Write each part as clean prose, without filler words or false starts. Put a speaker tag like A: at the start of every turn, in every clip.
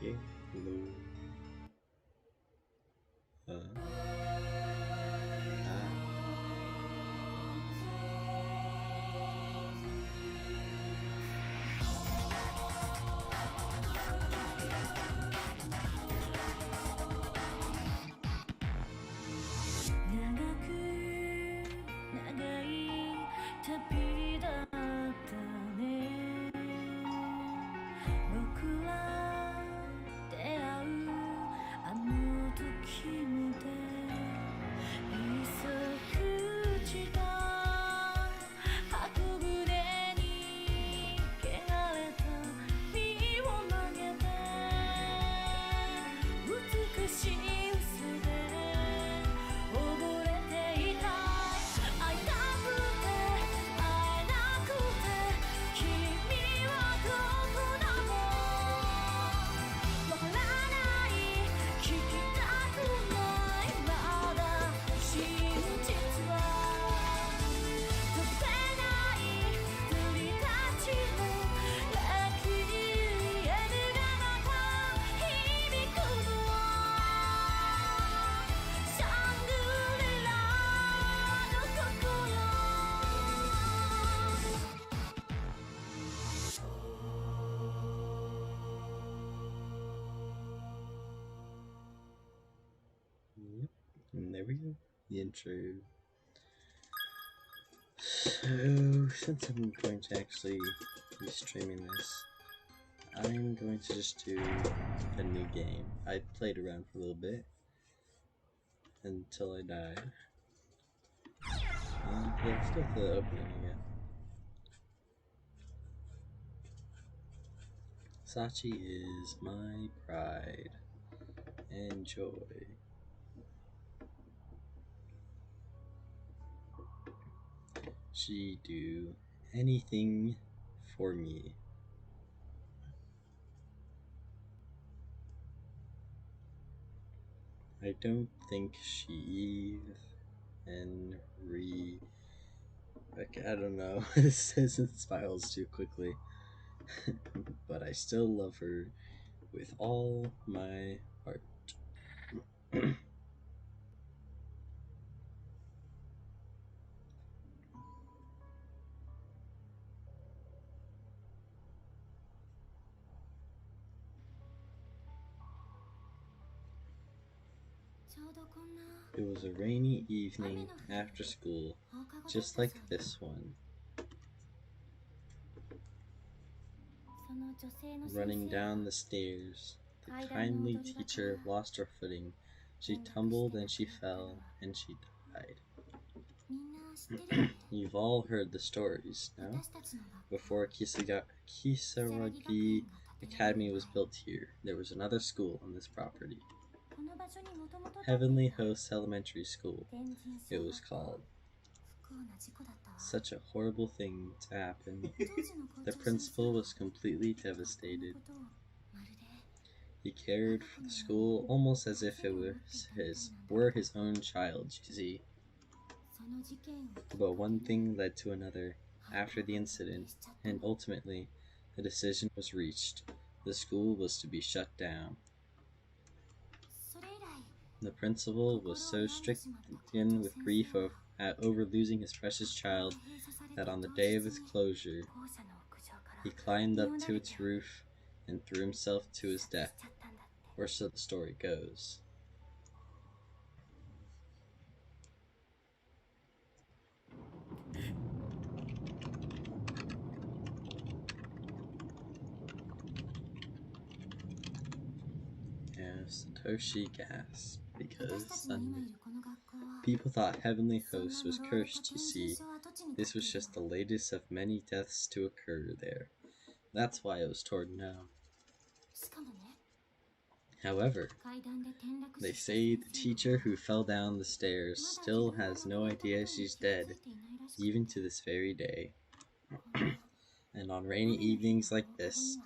A: Okay, hello. Ah. Yep, and there we go. The intro. So, since I'm going to actually be streaming this, I'm going to just do a new game. I played around for a little bit until I died. Yeah, let's go to the opening again. Sachi is my pride. Enjoy. She do anything for me. I don't think she and okay, I don't know. It says it spirals too quickly. But I still love her with all my heart. It was a rainy evening after school, just like this one. Running down the stairs, the kindly teacher lost her footing. She tumbled and she fell and she died. You've all heard the stories, no? Before Kisaragi Academy was built here, there was another school on this property. Heavenly Host Elementary School, it was called. Such a horrible thing to happen. The principal was completely devastated. He cared for the school almost as if it were his own child, you see. But one thing led to another after the incident, and ultimately, a decision was reached. The school was to be shut down. The principal was so stricken with grief over losing his precious child that on the day of its closure, he climbed up to its roof and threw himself to his death, or so the story goes. Yeah, Satoshi gasped because people thought Heavenly Host was cursed, you see. This was just the latest of many deaths to occur there. That's why it was torn down. However, they say the teacher who fell down the stairs still has no idea she's dead, even to this very day. And on rainy evenings like this,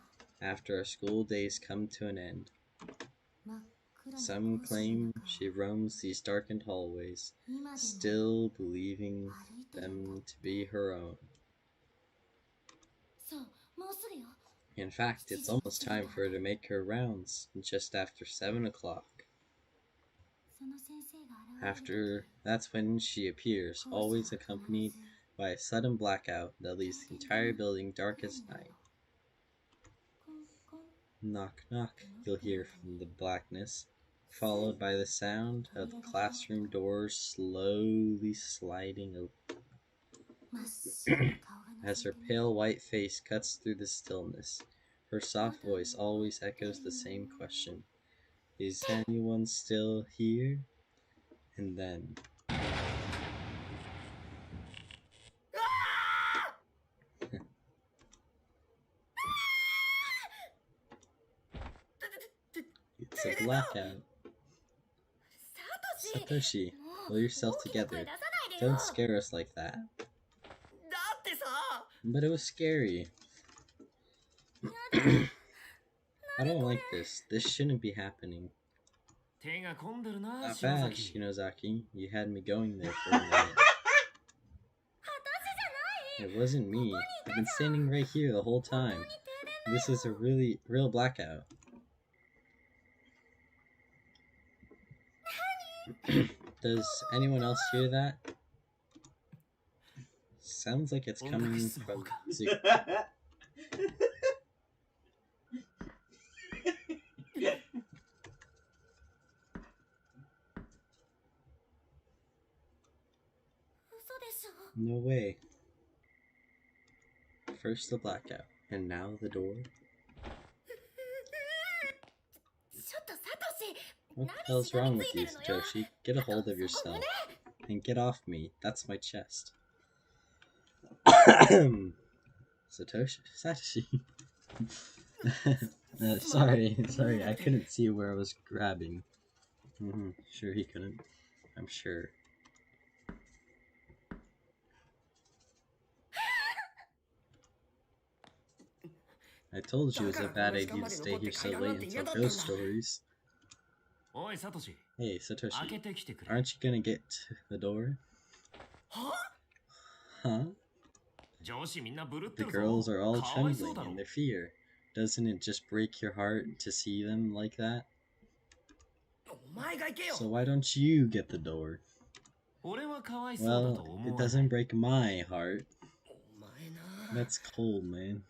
A: after our school days come to an end, some claim she roams these darkened hallways, still believing them to be her own. In fact, it's almost time for her to make her rounds, just after 7 o'clock. That's when she appears, always accompanied by a sudden blackout that leaves the entire building dark as night. Knock, knock, you'll hear from the blackness, followed by the sound of the classroom doors slowly sliding open. As her pale white face cuts through the stillness, her soft voice always echoes the same question. Is anyone still here? And then... it's a blackout. Satoshi, pull yourself together. Don't scare us like that. But it was scary. I don't like this. This shouldn't be happening. Not bad, Shinozaki. You had me going there for a minute. It wasn't me. I've been standing right here the whole time. This is a real blackout. Does anyone else hear that? Sounds like it's coming from Zuki. No way. First the blackout, and now the door. What the hell's wrong with you, Satoshi? Get a hold of yourself. And get off me. That's my chest. Satoshi. Sorry, I couldn't see where I was grabbing. Sure he couldn't. I'm sure. I told you it was a bad idea to stay here so late and tell ghost stories. Hey, Satoshi, aren't you gonna get to the door? Huh? The girls are all trembling in their fear. Doesn't it just break your heart to see them like that? So why don't you get the door? Well, it doesn't break my heart. That's cold, man.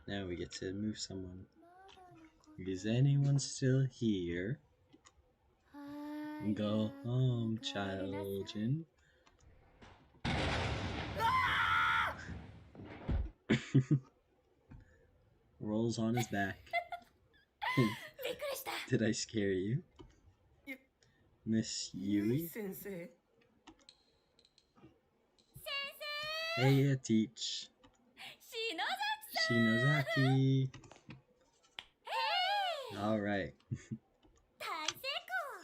A: Now we get to move someone. Is anyone still here? Go home, children. Rolls on his back. Did I scare you? Miss Yui? Hey, teach. Shinozaki. Alright.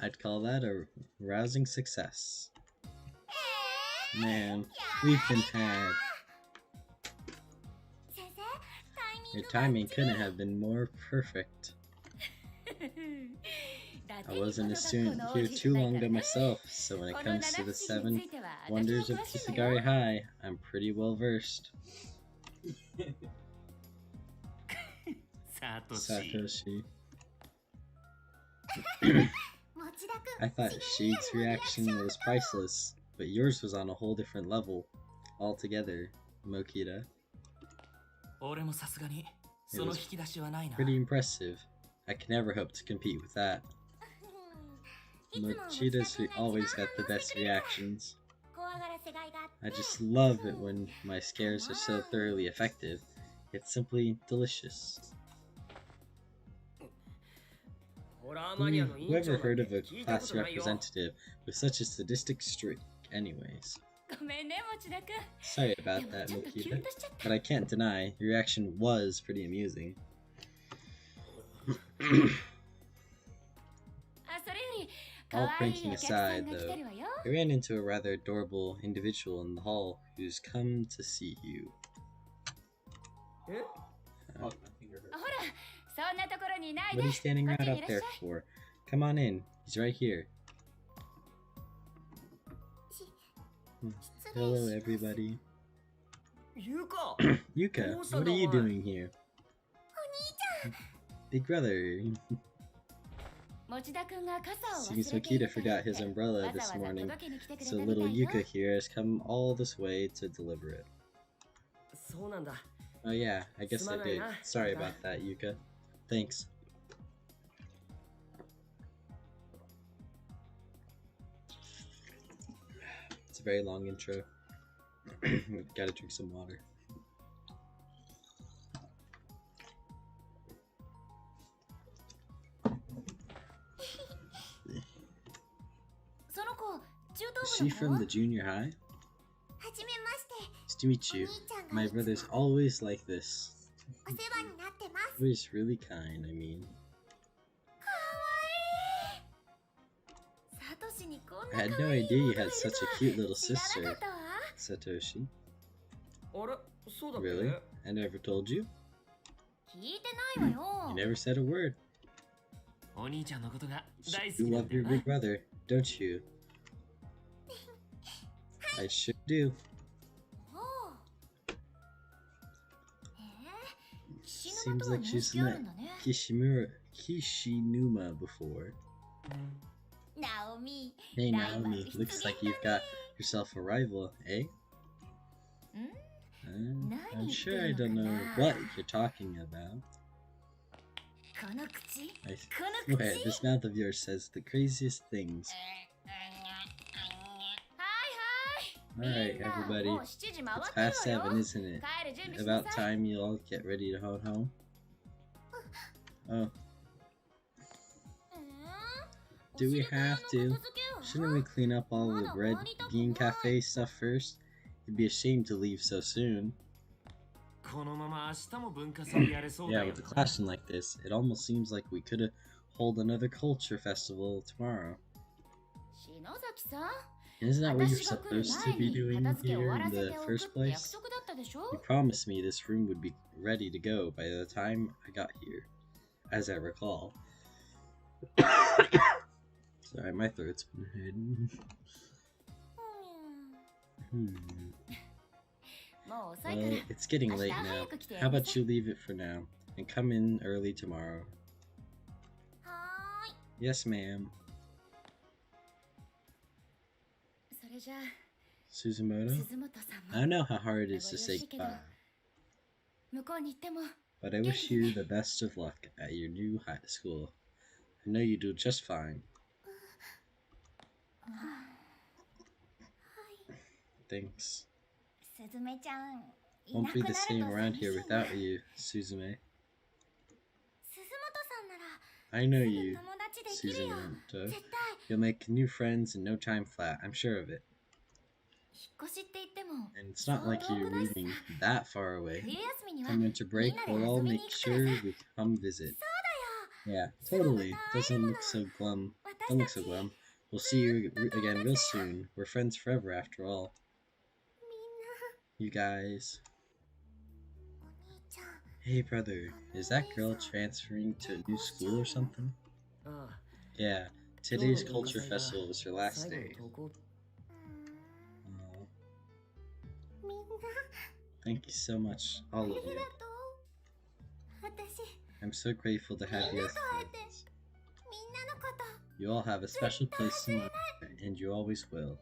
A: I'd call that a rousing success. Man, we've been had. Your timing couldn't have been more perfect. I wasn't a student here too long ago myself, so when it comes to the 7 wonders of Kisagari High, I'm pretty well versed. Satoshi. I thought Shige's reaction was priceless, but yours was on a whole different level altogether, Mochida. It was pretty impressive. I can never hope to compete with that. Mochida's always got the best reactions. I just love it when my scares are so thoroughly effective. It's simply delicious. Whoever heard of a class representative with such a sadistic streak, anyways? Sorry about that, Mochida, but I can't deny, your reaction was pretty amusing. All pranking aside, though, I ran into a rather adorable individual in the hall who's come to see you. What are you standing right up there for? Come on in, he's right here. Hello, everybody. Yuka, what are you doing here? Big brother. Seems Makita forgot his umbrella this morning, so little Yuka here has come all this way to deliver it. Oh yeah, I guess I did. Sorry about that, Yuka. Thanks. It's a very long intro. Gotta drink some water. Is she from the junior high? Nice to meet you. My brother's always like this. Always really kind, I mean. I had no idea you had such a cute little sister, Satoshi. Really? I never told you? You never said a word. You love your big brother, don't you? I sure do. Seems like she's met Kishinuma before. Hey Naomi, looks like you've got yourself a rival, eh? I'm sure I don't know what you're talking about. I swear, this mouth of yours says the craziest things. Alright, everybody. It's past 7, isn't it? About time you all get ready to head home. Oh. Do we have to? Shouldn't we clean up all the Red Bean Cafe stuff first? It'd be a shame to leave so soon. Yeah, with a classroom like this, it almost seems like we could hold another culture festival tomorrow. Isn't that what you're supposed to be doing here in the first place? You promised me this room would be ready to go by the time I got here, as I recall. Sorry, my throat's been hurting. Well, it's getting late now. How about you leave it for now, and come in early tomorrow? Yes, ma'am. Suzumoto? I know how hard it is to say goodbye, but I wish you the best of luck at your new high school. I know you do just fine. Thanks. Won't be the same around here without you, Suzume. I know you, Suzumoto. You'll make new friends in no time flat, I'm sure of it. And it's not like you're moving that far away. Come winter break, we'll all make sure we come visit. Yeah, totally. Doesn't look so glum. Don't look so glum. We'll see you again real soon. We're friends forever after all. You guys. Hey brother, is that girl transferring to a new school or something? Yeah, today's culture festival was her last day. Thank you so much, all of you. I'm so grateful to have you as friends. You all have a special place in my heart, and you always will.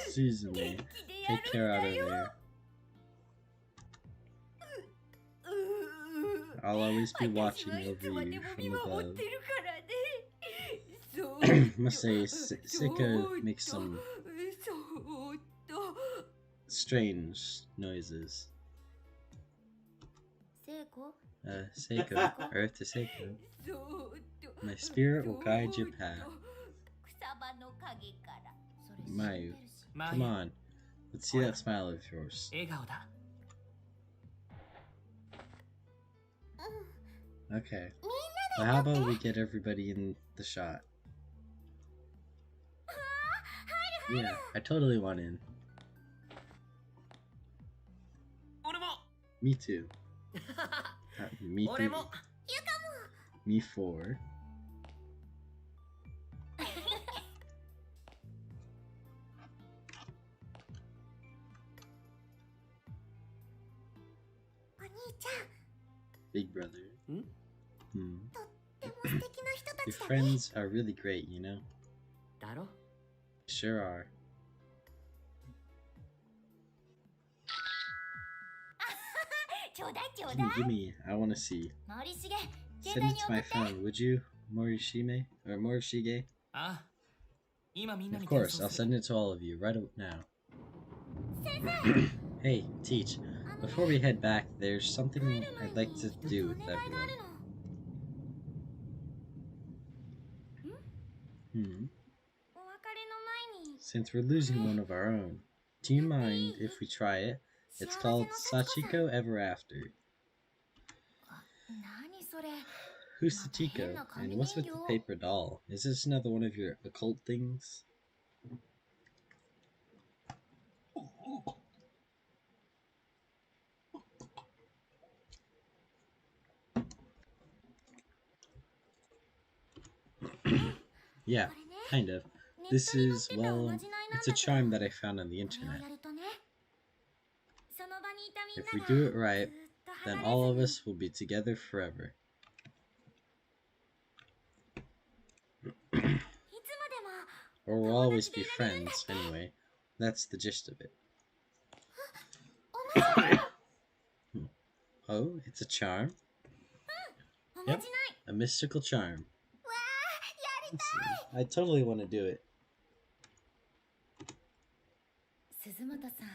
A: Suzume, take care out of there. I'll always be watching over you from above. Must say, Seiko makes some strange noises. Seiko, Earth to Seiko. My spirit will guide your path. Mayu, come on. Let's see that smile of yours. Okay. Well, how about we get everybody in the shot? Yeah, I totally want in. Me too. Me 3. Me 4. Big brother.
B: ん
A: Hmm.
C: とっても素敵な人た
A: Your
C: ちだね。
A: friends are really great, you know?
B: だろ
A: Sure are.
C: ちょうだいちょうだい。
A: Gimme, I wanna see.
C: 森重、
A: Send it to my phone, would you, Morishime? Or Morishige?
B: あ今みんな
A: Of
B: に
A: course, I'll send it to all of you right now. Hey, Teach. Before we head back, there's something I'd like to do with everyone. Hmm.
C: お別れの前に
A: Since we're losing one of our own, do you mind if we try it? It's called Sachiko Ever After.
C: 何それ。
A: Who's Sachiko? And what's with the paper doll? Is this another one of your occult things? Yeah,
C: これね
A: kind of.
C: ネッ
A: This
C: トに載っ
A: is,
C: てたお
A: well,
C: まじないなん
A: it's
C: だ
A: a
C: けど
A: charm that I found on the
C: これを
A: internet.
C: やるとねその場にいたみん
A: If
C: な
A: we
C: が
A: do it right,
C: ずっと
A: then
C: 離れ
A: all
C: ず
A: of
C: に
A: us will be together forever.
C: いつまでも
A: Or we'll always be friends, anyway. That's the gist of it.
C: おまじない
A: Oh, it's a charm?
C: おまじない
A: A mystical charm.
C: わあやり
A: Let's see. I totally want to do it.
C: 鈴本さん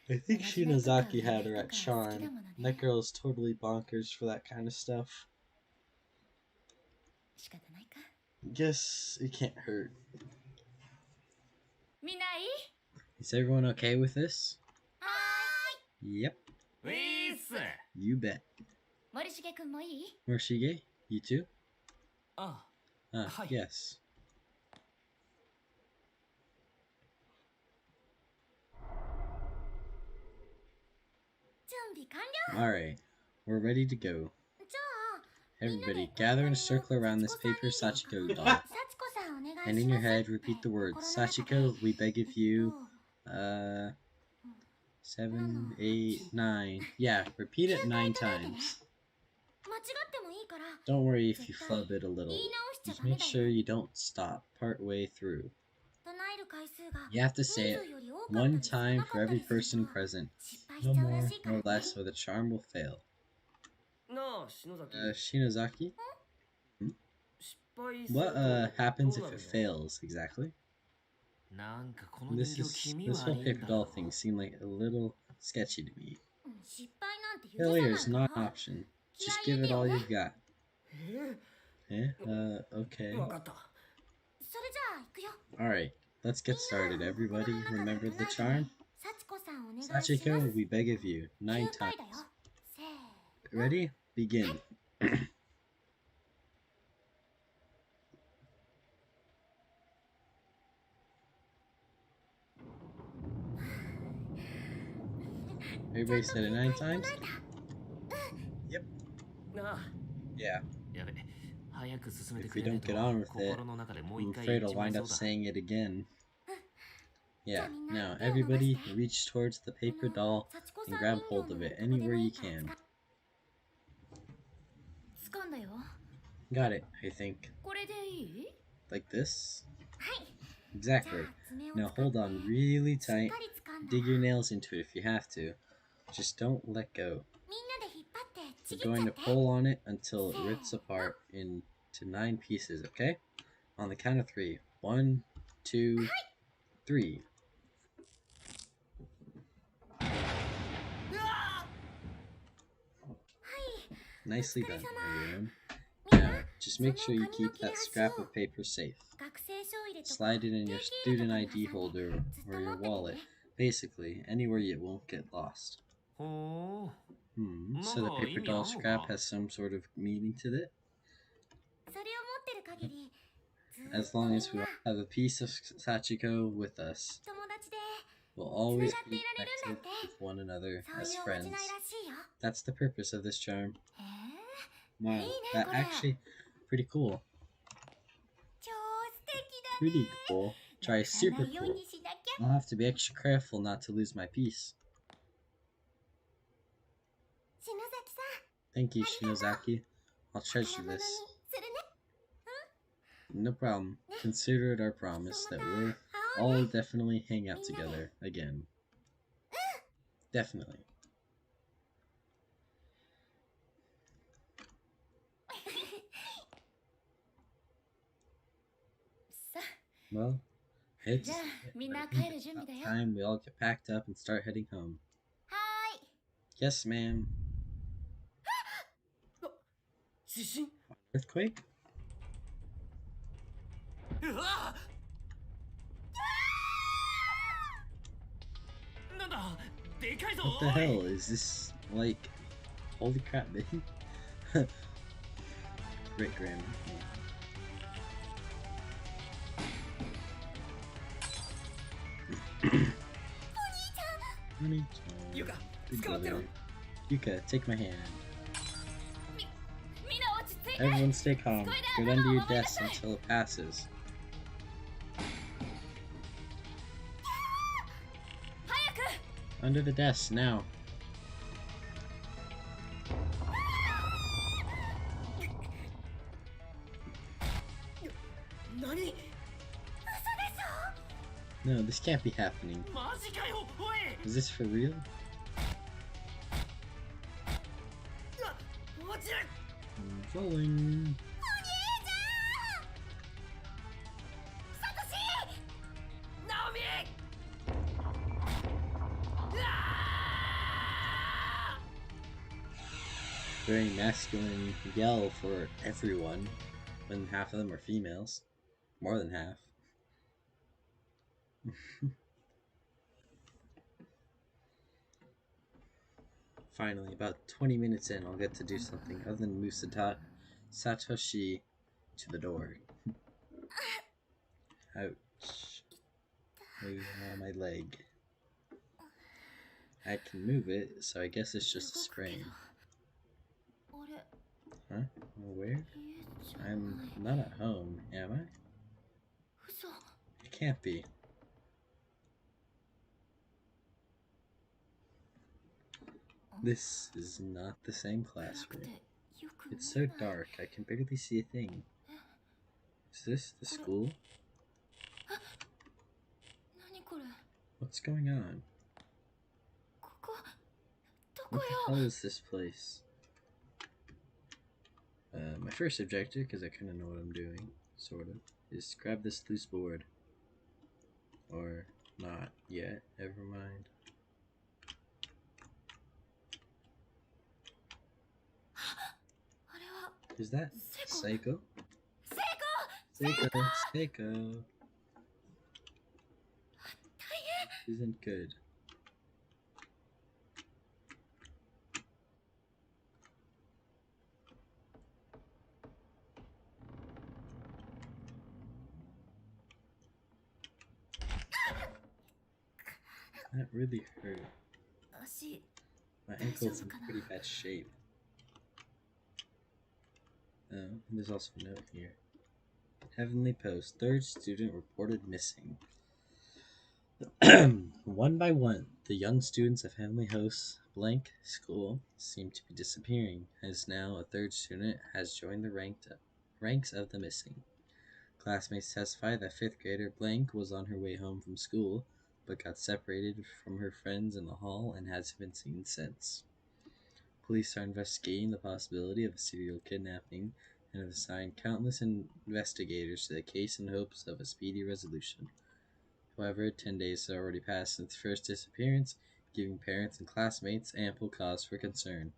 A: I think Shinozaki had her at charm. That girl is totally bonkers for that kind of stuff.
C: 仕方ないか
A: Guess it can't hurt.
C: みんないい
A: Is everyone okay with this?
C: はー
A: Yep,
B: ウィース
A: you bet.
C: い森重くんもいい
A: Morishige, you too?
B: あ
A: Ah,
B: Hi.
A: yes. Alright, we're ready to go.
C: じゃあ
A: Everybody, gather in a circle around this paper Sachiko doll.
C: 幸子さんお願いします
A: And in your head, repeat the words, Sachiko, we beg of you, 7, 8, 9. Yeah, repeat it 9 times.
C: 間違ってもいいから
A: Don't worry if you flub it a little.
C: 言い直しちゃ
A: Just
C: ダメだ
A: make
C: よ
A: sure you don't stop part way through.
C: 唱える回数が
A: You have to say it
C: 人数より多かったり
A: one
C: 少な
A: time
C: か
A: for
C: ったり
A: every
C: する
A: person
C: と
A: present.
C: 失敗し
A: No
C: ちゃうら
A: more
C: しいから
A: nor
C: ね
A: less, or the charm will fail.
B: なあ篠崎
A: Shinozaki?
B: 失敗する
A: What
B: と
A: happens
B: どう
A: if
B: なる
A: it
B: の
A: fails exactly?
B: なんかこの
A: This
B: 人形
A: is
B: 気味
A: this
B: 悪
A: whole
B: いん
A: paper
B: だ
A: doll thing seemed like a little sketchy to me.
C: うん失敗なんて許さない
A: Failure is not
C: か
A: an
C: ら
A: option. Just give it all you've got.
B: え
A: Okay.
B: わかった
C: それじゃあ行くよ
A: Alright, let's get started. Everybody, remember the charm?
C: 幸子さんお願いします
A: Sachiko, we beg of you. 9
C: 9
A: times.
C: 回だよせーの
A: Ready? Begin. Everybody said it 9 times?
B: なあ
A: Yeah.
B: やべ早く進めて
A: If
B: く
A: we
B: れない
A: don't
B: と
A: get on with it,
B: 心の中でもう
A: I'm
B: 一回
A: afraid
B: 言っ
A: I'll
B: ちまい
A: wind
B: そう
A: up
B: だ
A: saying it again. Yeah,
C: Jamie,
A: now
C: now,
A: everybody
C: namaste.
A: reach towards the paper doll
C: 幸子
A: and
C: さん
A: grab
C: 人形
A: hold
C: の
A: of it
C: どこでも
A: anywhere
C: い
A: you
C: いから
A: can.
C: 掴んだよ
A: Got it, I think.
C: これでいい
A: Like this?
C: はいじゃあ
A: Exactly.
C: 爪を
A: Now
C: 使って
A: hold on really
C: しっ
A: tight.
C: かり掴んだ
A: Dig your nails into it if you have to. Just don't let go.
C: みんなで引っ張ってち
A: We're
C: ぎっ
A: going
C: ちゃ
A: to
C: って
A: pull on it until it rips apart into 9 pieces, okay? On the count of 3. 1, 2, 3. Nicely done, everyone. Now, just make sure you keep that scrap of paper safe.
C: 学生証入れとか
A: Slide it in your
C: 定期入れ
A: student
C: とかに
A: ID
C: 挟んで
A: holder
C: ずっと
A: or
C: 持
A: your
C: ってて
A: wallet.
C: ね
A: Basically, anywhere it won't get lost.
B: ほ
A: So the paper doll scrap
B: なんか
A: has some sort of meaning to it?
C: それを持ってる限りずっ
A: As
C: と
A: long
C: みん
A: as we
C: な
A: have a piece of Sachiko with us,
C: 友達で
A: we'll always
C: 繋がって
A: be
C: いられるんだ
A: connected
C: って
A: with one another
C: そう
A: as
C: いうおまじ
A: friends.
C: ないらしいよ
A: That's the purpose of this charm.
C: へえ
A: Wow,
C: Hey,
A: that
C: Nicola.
A: actually pretty cool.
C: 超素敵だね
A: Pretty cool. Try
C: なくさ
A: super
C: ないよう
A: cool.
C: にしなきゃ
A: I'll have to be extra careful not to lose my piece.
C: 篠崎さん
A: Thank you, Shinozaki. I'll treasure
C: 宝物に
A: this.
C: するね。
A: No problem. Consider it our promise that we'll all definitely hang out together again. Definitely. Well, it's
C: じゃあみんな
A: I think
C: 帰る
A: it's
C: 準備
A: about
C: だよ。
A: time we all get packed up and start heading home.
C: はーい。
A: Yes, ma'am.
B: 地震
A: Earthquake?
B: うわなんだでかいぞ
A: What the hell is this? Like, holy crap, man. Great grammar. Honey,
B: Yuka,
A: big
B: let's go,
A: brother. Yuka, take my hand.
C: みんな落ち着いて。
A: Everyone stay calm. Get under your desk until it passes.
C: 早く。
A: Under the desk, now.
B: 何
C: 嘘でしょ。
A: No, this can't be happening.
B: マジかよおい
A: Is this for real?
B: 落ちる
A: I'm falling.
C: サトシ。
B: ナオミうわ
A: Very masculine yell for everyone when half of them are females. More than half. Finally, about 20 minutes in, I'll get to do something other than move Satoshi to the door. Ouch. My leg. I can move it, so I guess it's just a sprain.
C: あれ、
A: Huh? Where?
C: 家じゃない。
A: I'm not at home, am I?
C: 嘘。
A: It can't be. This is not the same
C: 暗く
A: classroom.
C: てよく
A: It's
C: 見
A: so
C: えない。
A: dark, I can barely see a thing. Is this the school?
C: 何これ。
A: What's going on?
C: ここ。どこ
A: What the
C: よ。
A: hell is this place? My first objective, because I kind of know what I'm doing, sort of, is grab this loose board. Or not yet, never mind.
C: あれは
A: Is that Seiko?
C: 成功。
A: Seiko, Seiko.
C: 大変。
A: Isn't good. That really hurt.
C: 足。
A: My ankle's in pretty bad shape. Oh, there's also a note here. Heavenly Post. Third student reported missing. One by one, the young students of Heavenly Host blank school seem to be disappearing, as now a third student has joined the ranks of the missing. Classmates testify that 5th grader blank was on her way home from school, but got separated from her friends in the hall and hasn't been seen since. Police are investigating the possibility of a serial kidnapping and have assigned countless investigators to the case in hopes of a speedy resolution. However, 10 days have already passed since the first disappearance, giving parents and classmates ample cause for concern.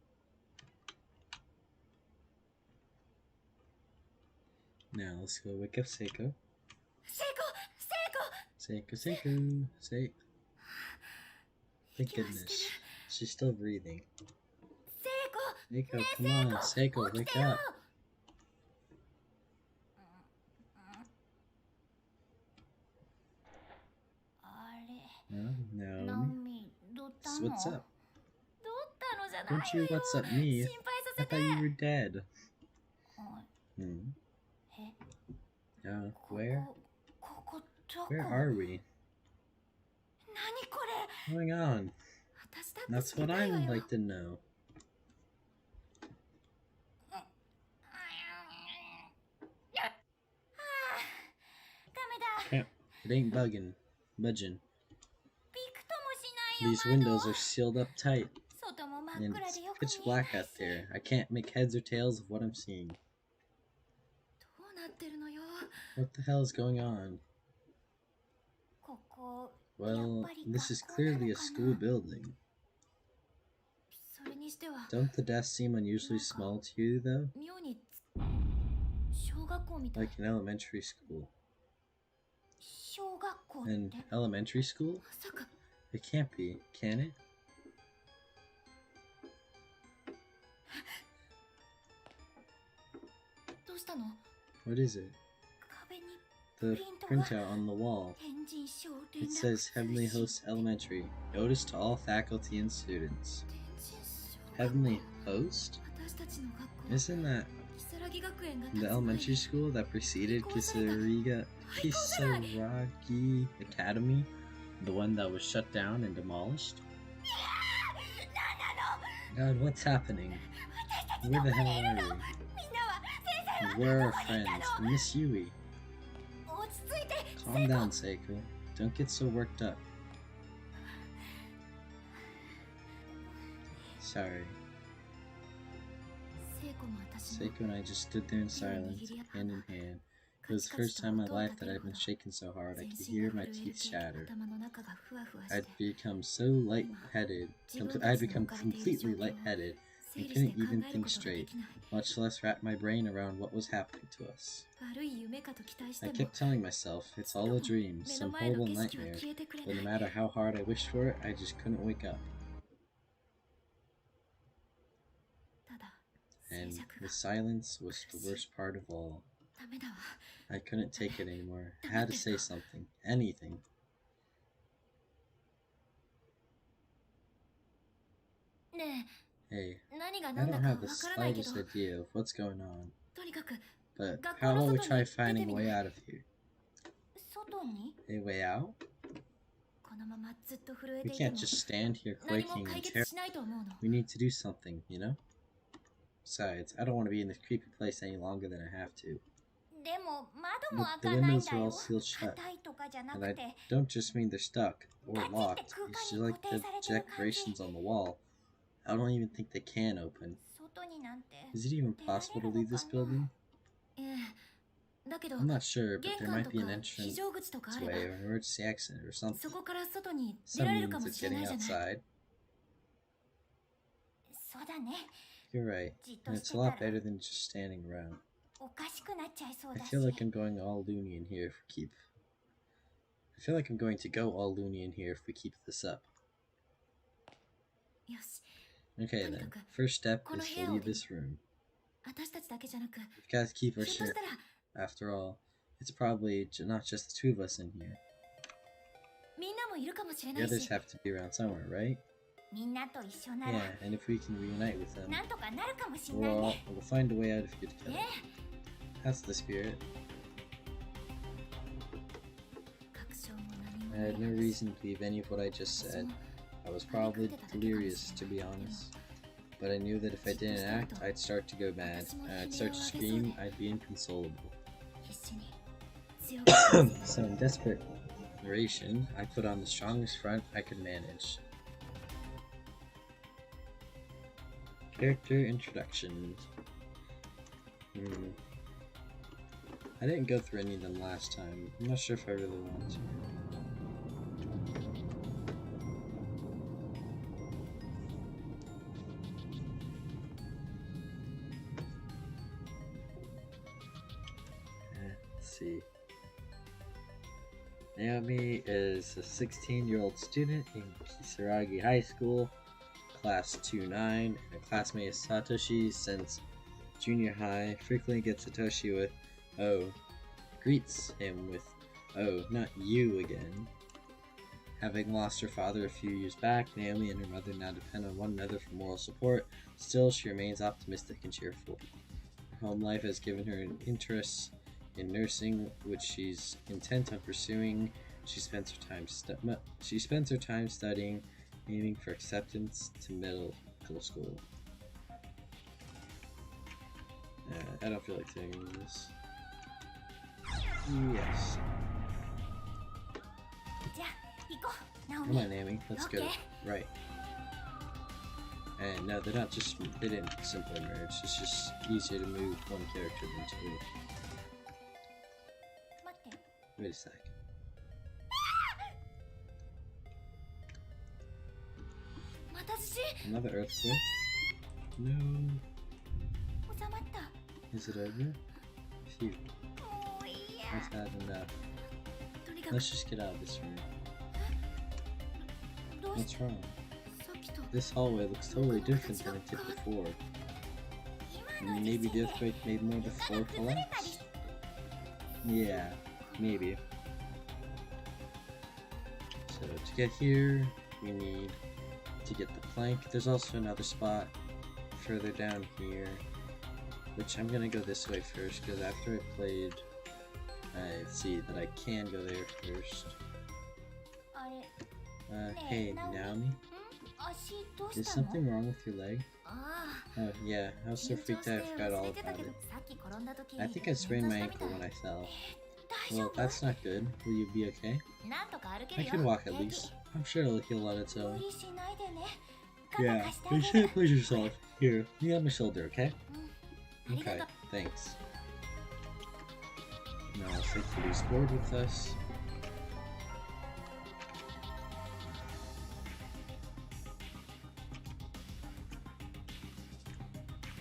A: Now, let's go wake up Seiko.
C: 成功。
A: Seiko. Thank goodness. She's still breathing.
C: 成功。
A: Seiko, come on. Seiko, wake up.
C: あれ。
A: No.
C: ナオミ、どったの。
A: What's up?
C: どったのじゃない
A: Don't
C: よ。
A: you what's up me?
C: 心配さ
A: I
C: せて。
A: thought you were dead.
C: おい
A: Hmm.
C: え、
A: Where?
C: こどこ。
A: Where are we?
C: 何これ。
A: What's going on?
C: 私だって
A: That's what I would like to know. It ain't budging.
C: びくともしないよ
A: These
C: 窓
A: windows are sealed up tight,
C: 外も真っ
A: and
C: 暗
A: it's
C: でよく
A: pitch
C: 見えない
A: black out
C: し
A: there. I can't make heads or tails of what I'm seeing.
C: どうなってるのよ
A: What the hell is going on?
C: ここ
A: Well, this is clearly a school building.
C: それにしては
A: Don't the desks seem unusually small to you, though?
C: 妙に小学校みたい
A: Like an elementary school.
C: 小学校っ
A: An
C: て
A: elementary school?
C: まさか
A: It can't be, can it?
C: どうしたの
A: What is it?
C: 壁に
A: The printout on the wall.
C: 天神小連
A: It
C: 絡
A: says
C: 通
A: Heavenly
C: 信
A: Host Elementary. Notice to all faculty and students.
C: 天神小学校
A: Heavenly Host?
C: 私たちの学校
A: Isn't that
C: 如月学園が
A: the
C: 建つ前
A: elementary school that preceded Kisaragi Academy? The one that was shut down and demolished?
C: 何なの
A: God, what's happening?
C: 私たち
A: Where
C: ど
A: the
C: こ
A: hell
C: にいる
A: are
C: の
A: we?
C: みんなは先生は
A: Where are
C: ど
A: our
C: こにい
A: friends?
C: たの
A: Miss Yui.
C: 落ち着いて
A: Calm down, Seiko. Don't get so worked up. Sorry.
C: 聖子も私も
A: Seiko and I just stood there in silence, hand in hand. It was the first time in my life that I'd been shaken so hard I could hear my teeth shatter.
C: 頭の中がふわふわして
A: I'd become so lightheaded. I'd become completely lightheaded and
C: 整理して
A: couldn't
C: 考
A: even
C: える
A: think
C: ことが
A: straight,
C: できない
A: much less wrap my brain around what was happening to us.
C: 悪い夢かと期待して
A: I
C: も
A: kept telling myself, it's all a dream,
C: 目の
A: some
C: 前の
A: horrible
C: 景色は
A: nightmare.
C: 消えてくれ
A: But no
C: ない
A: matter how hard I wished for it, I just couldn't wake up.
C: ただ
A: And
C: 静寂
A: the
C: が
A: silence was the worst part of all.
C: ダメだわ
A: I couldn't take it anymore. I had to say something. Anything.
C: ね
A: Hey,
C: え何が
A: I
C: 何だ
A: don't
C: か
A: have
C: わ
A: the
C: からないけど
A: slightest idea of what's going on.
C: とにかく
A: But
C: 学
A: how
C: 校の
A: about we
C: 外
A: try
C: に出て
A: finding
C: み
A: a way
C: ない
A: out of here?
C: 外に
A: A way out?
C: このままずっと震え
A: We
C: ていて
A: can't
C: も
A: just stand here
C: 何も
A: quaking
C: 解
A: in
C: 決
A: terror.
C: しないと思うの
A: We need to do something, you know? Besides, I don't want to be in this creepy place any longer than I have to.
C: でも窓も
A: The
C: 開かないん
A: windows
C: だ
A: are
C: よ
A: all sealed shut.
C: 硬いとかじゃな
A: And
C: く
A: I
C: て
A: don't just mean they're stuck or
C: That's it,
A: locked.
C: the
A: It's just
C: 空間に
A: like
C: 固
A: the
C: 定されてる感じ。
A: decorations on the wall. I don't even think they can open.
C: 外になんて
A: Is it even possible to leave this building?
C: ええだけど
A: I'm not sure, but
C: 玄
A: there
C: 関
A: might
C: と
A: be an
C: か非
A: entrance
C: 常口とかあれば
A: way or an emergency exit or
C: そ
A: something.
C: こから外に出
A: Some
C: られる
A: means
C: かも
A: of
C: しれ
A: getting
C: ないじゃない
A: outside.
C: そうだね
A: You're right.
C: じっと
A: And
C: し
A: it's
C: て
A: a
C: た
A: lot
C: ら
A: better than just standing around.
C: おかしくなっちゃいそう
A: I
C: だし
A: feel like I'm going all loony in here if we keep. I feel like I'm going to go all loony in here if we keep this up.
C: よし
A: Okay then. First step is to leave this room.
C: 私たちだけじゃなく
A: We've got to keep
C: ひ
A: our
C: ょっとし
A: shit.
C: たら
A: After all, it's probably not just the two of us in here.
C: みんなもいるかもしれ
A: The
C: ない
A: others
C: し
A: have to be around somewhere, right?
C: みんなと一緒なら
A: Yeah, and if we can reunite with them,
C: なんとかなるかもしれない
A: we'll
C: ね
A: find a way out if you're together.
C: ね
A: That's the spirit.
C: 確証も何も
A: I
C: ない
A: had no reason to believe any of what I just
C: 私
A: said.
C: も
A: I was probably delirious, to be honest. But I knew that if I didn't act, I'd start to go mad. And I'd start to scream, I'd be inconsolable.
C: 必死に強く
A: So in desperation, I put on the strongest front I could manage. Character introduction. I didn't go through any of them last time. I'm not sure if I really want to. Let's see. Naomi is a 16-year-old student in Kisaragi High School, Class 2-9, and a classmate of Satoshi since junior high. Frequently gets Satoshi with, "Oh," greets him with, "Oh, not you again." Having lost her father a few years back, Naomi and her mother now depend on one another for moral support. Still, she remains optimistic and cheerful. Her home life has given her an interest in nursing, which she's intent on pursuing. She spends her time studying, aiming for acceptance to middle school. I don't feel like doing this. Yes.
C: 行こう、ナオ
A: Come
C: ミ。
A: on, Amy. Let's go.
C: Okay.
A: Right. And no, they didn't simply merge. It's just easier to move one character than two.
C: 待って。
A: Wait a sec.
C: また地震。
A: Another earthquake? No.
C: 収まった。
A: Is it over? Phew.
C: もういいや。
A: I've had enough.
C: とにかく
A: Let's just get out of this room.
C: どうし
A: What's wrong?
C: さっきと
A: This hallway looks totally different than it did before.
C: 今の
A: Maybe
C: 地
A: the
C: 震
A: earthquake made more of the
C: 床が
A: floor
C: 崩れたり
A: collapse? Yeah, maybe. So to get here, we need to get the plank. There's also another spot further down here, which I'm gonna go this way first, because after I played, I see that I can go there first.
C: あれ、
A: Hey, Naomi?
C: 足どう
A: Is
C: したの
A: something wrong with your leg?
C: ああ、
A: Oh, yeah, I was so
C: 緊張
A: freaked
C: して
A: out I forgot
C: 忘
A: all
C: れてた
A: about
C: けど
A: it.
C: さっき転んだ時
A: I think I sprained my ankle when I fell.
C: 大丈
A: Well,
C: 夫
A: that's not good. Will you be okay?
C: なんとか歩け
A: I
C: るよ
A: can walk at
C: 平気
A: least. I'm sure it'll heal on its
C: 無
A: own.
C: 理しないでね肩
A: Yeah,
C: 貸して
A: you
C: あ
A: shouldn't
C: げる
A: push yourself. Here, you got my shoulder, okay?
C: ありが
A: Okay,
C: とう
A: thanks. Now I'll take Kitty's board with us.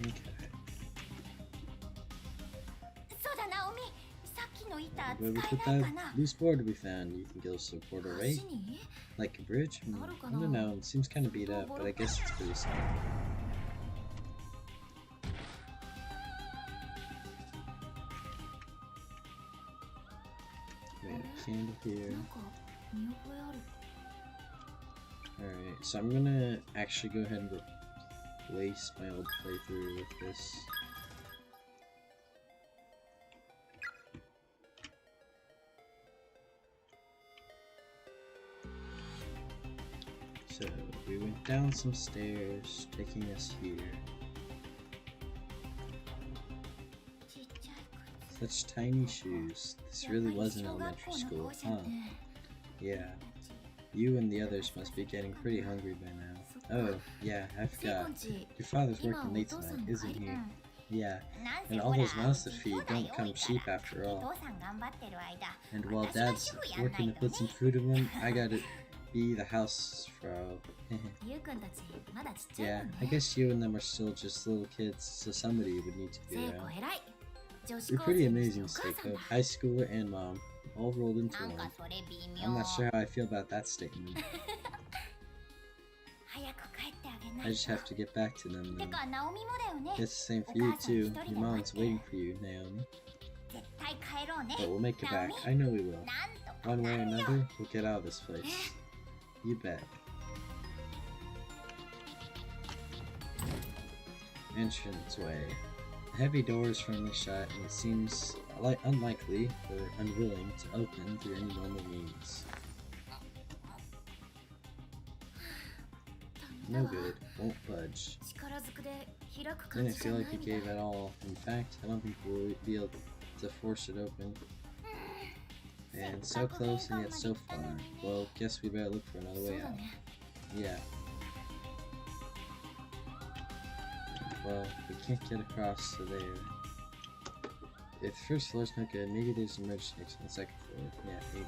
A: Okay.
C: そうだナオミさっきの板
A: Where we
C: 使
A: put
C: えない
A: that
C: かな
A: loose board we found, you think it'll support our weight?
C: 足に
A: Like a bridge? I don't know, it seems kind of beat up, but I guess it's pretty solid. We have a candle here.
C: なんか見覚えある
A: Alright, so I'm gonna actually go ahead and replace my old playthrough with this. So, we went down some stairs, taking us here.
C: ちっちゃい靴
A: Such tiny shoes. This really was an elementary school, huh? Yeah. You and the others must be getting pretty hungry by now. Oh, yeah, I forgot. Your father's working late tonight, isn't he? Yeah, and all those mouths to feed don't come cheap after all. And while Dad's working to put some food in them, I gotta be the housefrau.
C: ゆうくんたちまだちっちゃい
A: Yeah,
C: もん
A: I
C: ね
A: guess you and them are still just little kids, so somebody would need to be
C: 聖子
A: around.
C: 偉い女子
A: You're
C: 高
A: pretty
C: 生にして
A: amazing,
C: お母さん
A: Seiko.
C: だ
A: High schooler and mom, all rolled into
C: なん
A: one.
C: かそれ微妙
A: I'm not sure how I feel about that statement.
C: 早く帰ってあげな
A: I
C: い
A: just
C: と
A: have to get back to them
C: て
A: then.
C: かナオミもだよね
A: It's the same for you too. Your mom's waiting for you, Naomi.
C: 絶対帰ろうね
A: But we'll make it back.
C: ナオミ
A: I know we will.
C: なんとか
A: One way or
C: なるよ
A: another, we'll get out of this place. You bet. Entranceway. The heavy door is firmly shut, and it seems unlikely or unwilling to open through any normal means. No good. Won't budge.
C: 力ずくで開く
A: Didn't
C: 感じじゃ
A: feel
C: ない
A: like
C: み
A: it
C: たい
A: gave at all. In fact, I don't think we'll be able to force it open. And so close and yet so far. Well, guess we better look for another
C: そう
A: way
C: だ
A: out.
C: ね
A: Yeah. Well, we can't get across to there. If the first floor's no good, maybe there's an emergency exit on the second floor. Yeah, maybe.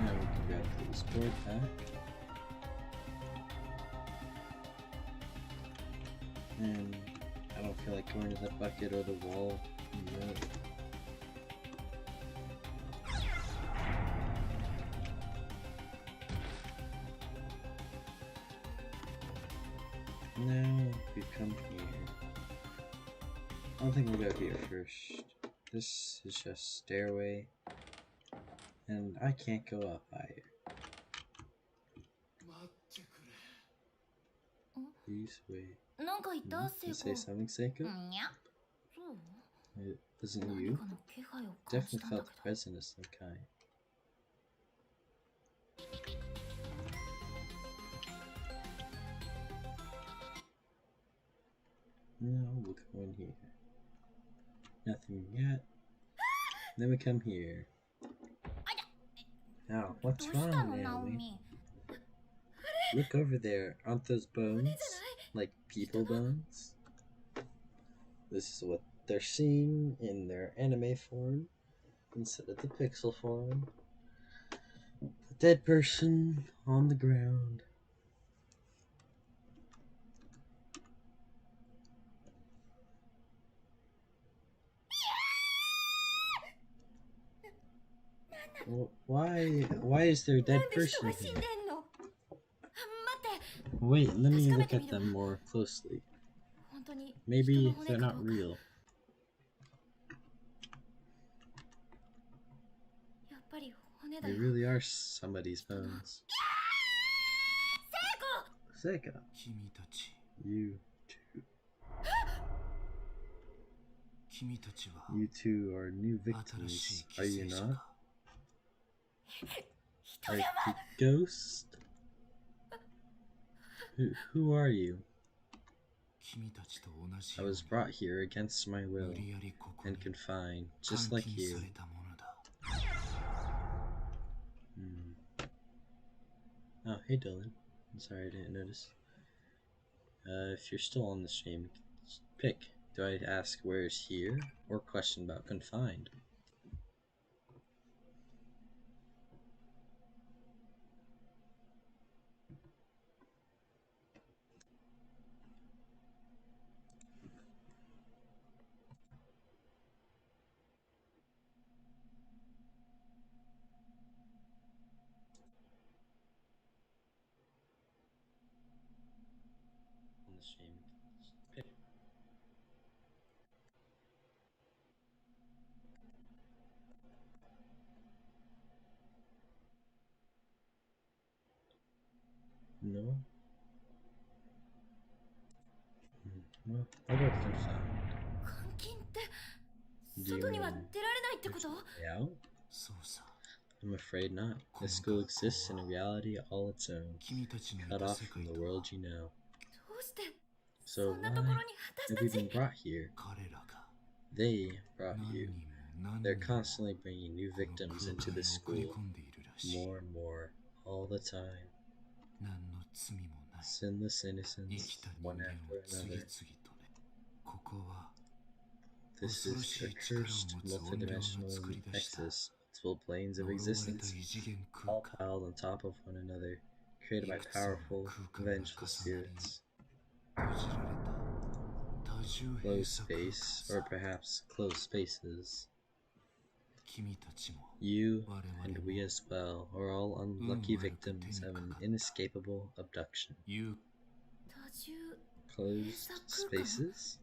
A: Now we can grab this board back. And I don't feel like going to the bucket or the wall. No. Now we've come here. I don't think we'll go here first. This is just stairway. And I can't go up higher.
B: 待ってくれ
A: Please wait.
C: なんか言った
A: You
C: 聖
A: say
C: 子
A: something, Seiko?
C: うんにゃ
A: It wasn't
C: 何
A: you?
C: かの気配を感じ
A: Definitely
C: たんだ
A: felt
C: け
A: the
C: ど
A: presence of some kind. No, we'll go in here. Nothing yet. Then we come here. Now, what's
C: どうした
A: wrong,
C: のナオ
A: Naomi?
C: ミ
A: Look over there. Aren't those bones? Like people bones? This is what they're seeing in their anime form instead of the pixel form. A dead person on the ground. Well, why is there a
C: な
A: dead
C: んで人
A: person
C: が死んで
A: here?
C: んの待って
A: Wait, let me
C: Let's
A: look
C: go
A: at
C: back to
A: them
C: Mino.
A: more closely.
C: 本当に
A: Maybe
C: 人の
A: they're
C: 骨か
A: not
C: どうか
A: real.
C: やっぱり骨だ
A: They
C: よ
A: really are somebody's bones.
C: 聖子
A: Seika,
B: 君たち
A: you too.
B: 君たちは
A: You two are new
B: 新し
A: victims,
B: い
A: are
B: 犠
A: you
B: 牲者
A: not?
B: だ
A: Are you ghost? Who are you?
B: 君たちと同じ
A: I
B: よう
A: was
B: に
A: brought here against my
B: 無
A: will
B: 理やりここに
A: and confined,
B: 監
A: just like
B: 禁
A: you.
B: されたものだ
A: Oh, hey Dylan. I'm sorry I didn't notice. If you're still on the stream, pick. Do I ask where is here or question about confined? On the stream, pick. No? Well, I'll go with confined.
C: 監禁って
A: Do you
C: 外には
A: mean
C: 出られないってこ
A: there's
C: と
A: no way out?
B: そうさ
A: I'm afraid not. This school exists in a reality all its own,
B: 君たちのい
A: cut
B: た
A: off
B: 世
A: from
B: 界
A: the
B: とは
A: world you know.
C: どうして
A: So
C: そんなところ
A: why
C: に私
A: have
C: た
A: we
C: ち
A: been brought here?
B: 彼らが
A: They brought
B: 何
A: you.
B: 人も何
A: They're
B: 人も
A: constantly bringing new
B: この
A: victims
B: 空
A: into
B: 間へ
A: the
B: 送り
A: school,
B: 込んでいるらしい
A: more and more, all the time.
B: 何の罪もない
A: Sinless
B: 生
A: innocence,
B: きた人
A: one
B: 間
A: after
B: を次々
A: another.
B: とねここは
A: This
B: 恐ろ
A: is
B: し
A: a
B: い力を
A: cursed
B: 持つ怨霊が
A: multidimensional
B: 作り出した
A: nexus, multiple planes of
B: 呪われた
A: existence,
B: 異次元空
A: all
B: 間
A: piled on top of one another, created by
B: いくつもの
A: powerful,
B: 空間が
A: vengeful
B: 重なり
A: spirits.
B: 閉じられた多重閉
A: Closed
B: 鎖空間
A: space, or
B: さ
A: perhaps closed spaces.
B: 君たちも
A: You
B: 我
A: and
B: 々
A: we
B: も
A: as well are all unlucky victims of an inescapable abduction.
B: 言う
C: 多重
A: Closed spaces?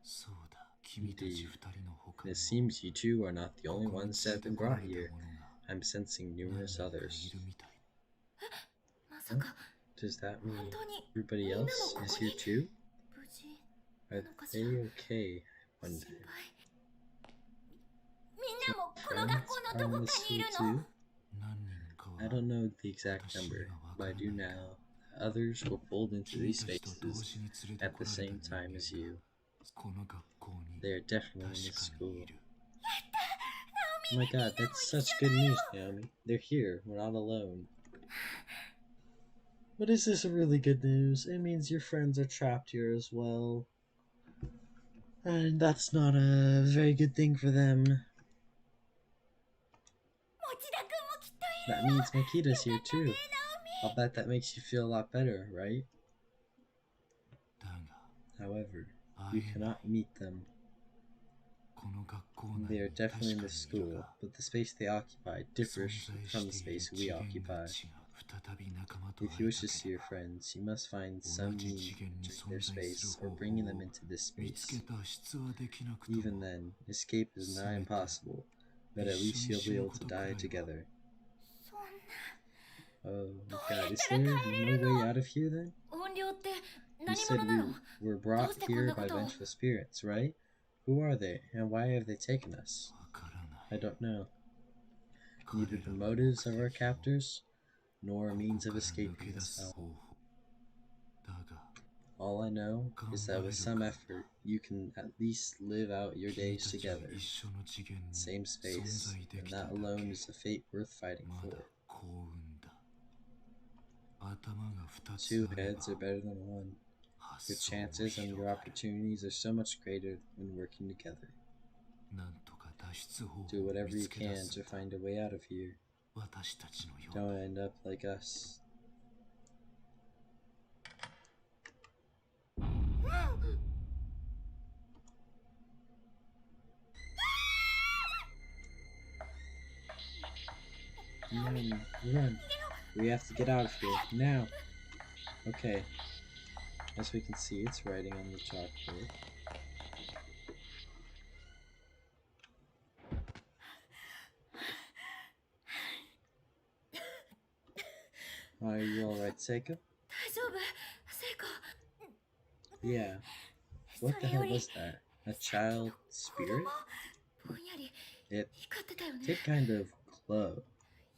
B: そうだ君たち二人の他
A: And
B: に
A: it
B: も
A: seems you two are not the
B: こ
A: only
B: こに
A: ones
B: 連
A: that
B: れ
A: have been
B: てこら
A: brought
B: れ
A: here.
B: た者が
A: I'm sensing
B: 何
A: numerous
B: 人かい
A: others.
B: るみたい
C: まさか
A: Does that mean
C: 本当に
A: everybody
C: みんなも
A: else
C: こ
A: is
C: こ
A: here
C: に
A: too?
C: 無事
A: Are
C: なのかし
A: they
C: ら
A: okay? I
C: 心
A: wonder.
C: 配みんなもこの学校
A: Friends
C: の
A: are
C: ど
A: in
C: こ
A: the
C: かにい
A: school
C: る
A: too?
C: の
B: 何人かは
A: I don't know the exact number, but I do know others were pulled into
B: 君
A: these
B: たちと同
A: spaces
B: 時に連れて
A: at
B: こ
A: the
B: られ
A: same
B: た
A: time
B: 人
A: as
B: 間
A: you.
B: がこの学校に
A: They are definitely in this
B: 確かに
A: school.
B: いる
A: Oh my god, that's such good news, Naomi. They're here. We're not alone. But is this really good news? It means your friends are trapped here as well. And that's not a very good thing for them.
C: 持田君もきっといる
A: That means Makita's here too. I'll bet that makes you feel a lot better, right?
B: だが
A: However,
B: 会
A: you
B: えない
A: cannot meet them.
B: この学校
A: They
B: 内
A: are
B: に
A: definitely
B: 確か
A: in
B: に
A: the
B: いる
A: school,
B: が
A: but the space they occupy
B: 存
A: differs
B: 在
A: from the
B: している
A: space
B: 次
A: we
B: 元
A: occupy.
B: の地が再び仲間と
A: If
B: 会
A: you
B: い
A: wish
B: た
A: to see
B: けれ
A: your
B: ば
A: friends, you must find
B: 同
A: some
B: じ
A: means
B: 次元に
A: in
B: 存
A: their
B: 在す
A: space
B: る
A: or
B: 方法
A: bringing
B: を
A: them into this
B: 見つ
A: space.
B: け脱出はできなくと
A: Even
B: も
A: then, escape is nigh impossible, but at least you'll be able to die together.
C: そんな
A: Oh my god, is there no way out of here then?
C: 音量って
A: You
C: 何
A: said
C: 者なの
A: we were brought
C: Doste
A: here by
C: こんなことを。
A: vengeful spirits, right? Who are they, and why have they taken us?
B: わからない
A: I don't know. Neither the motives of our captors, nor a means of escaping this hell.
B: だが
A: All I know is that with some effort, you can at least live out your days together,
B: 一緒の次元に
A: same
B: 存
A: space,
B: 在で
A: and
B: きただ
A: that
B: け
A: alone is a fate worth fighting
B: まだ
A: for.
B: 幸運だ頭が二つ
A: Two
B: あれば
A: heads are better than one. Your
B: 発想も
A: chances and
B: 広
A: your
B: がる
A: opportunities are so much greater when working together.
B: なんとか脱出方
A: Do
B: 法を
A: whatever
B: 見
A: you
B: つけ出
A: can
B: す
A: to find a way out of here.
B: 私たちのよう
A: Don't
B: に
A: end up like us. Run, run. We have to get out of here, now. Okay. As we can see, it's writing on the chalkboard. Are you alright, Seiko?
C: 大丈夫聖子
A: Yeah. What the hell was that? A child spirit?
C: ぼんやり
A: It
C: 光ってたよね
A: did kind of glow.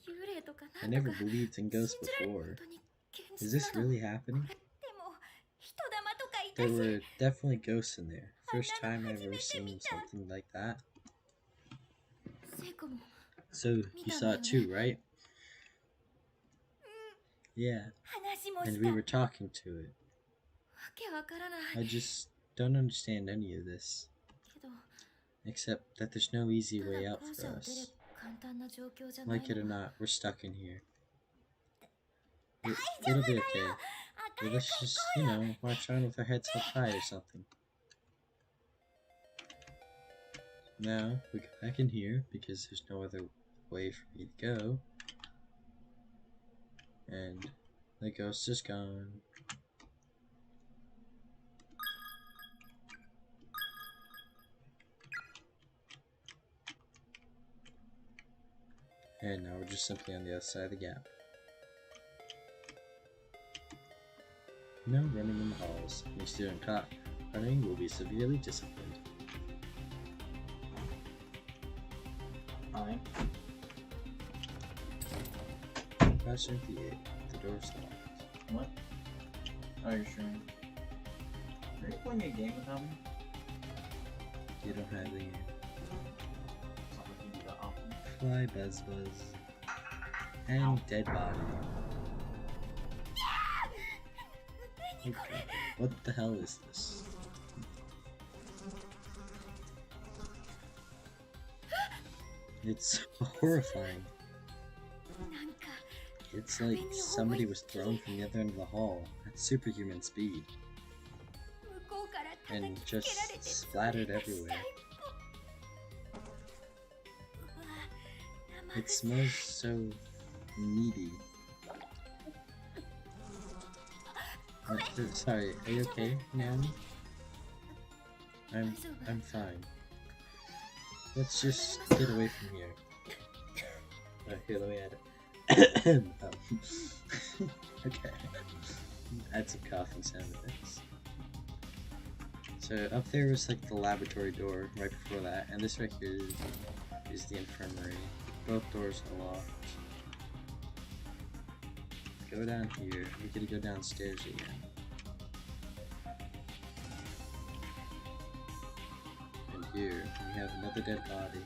C: 幽霊とか
A: I
C: なんと
A: never
C: か
A: believed in
C: 信
A: ghosts
C: じられる
A: before.
C: ことに現
A: Is
C: 実
A: this
C: なの
A: really happening?
C: でも人玉とかいた
A: There
C: し
A: were definitely ghosts in there. First time I've ever seen something like that.
C: 聖子も
A: So, you saw it too, right? Yeah,
C: 話も
A: and
C: し
A: we
C: た
A: were talking to it.
C: わけわからない
A: I just don't understand any of this.
C: けど
A: Except that there's no easy
C: た
A: way
C: だ
A: out
C: 校
A: for
C: 舎を出れ
A: us.
C: ば簡単な状況じゃない
A: Like it or
C: のは
A: not, we're stuck in here. It'll be okay. But let's just, march on with our heads held high or something. Now, we go back in here because there's no other way for me to go. And the ghost is gone. And now we're just simply on the other side of the gap. No running in the halls. Any student caught running will be severely disciplined.
D: Fine.
A: Classroom theater. The door's locked.
D: What? Oh, you're streaming. Are you playing a game without me?
A: You don't have the
D: It's not like you do that often.
A: fly buzz buzz. And dead body. Okay. What the hell is this? It's horrifying.
C: なんか
A: It's like somebody was thrown from the other end of the hall at superhuman speed
C: 向こうから叩
A: and
C: きつけ
A: just
C: られて
A: splattered everywhere.
C: うわ生
A: It smells so meaty. Sorry, are you okay, Naomi? I'm fine. Let's just get away from here. Here, let me add it. Okay. Add some coughing sound effects. So up there was like the laboratory door right before that, and this right here is the infirmary. Both doors are locked. Go down here. We gotta go downstairs again. And here we have another dead body.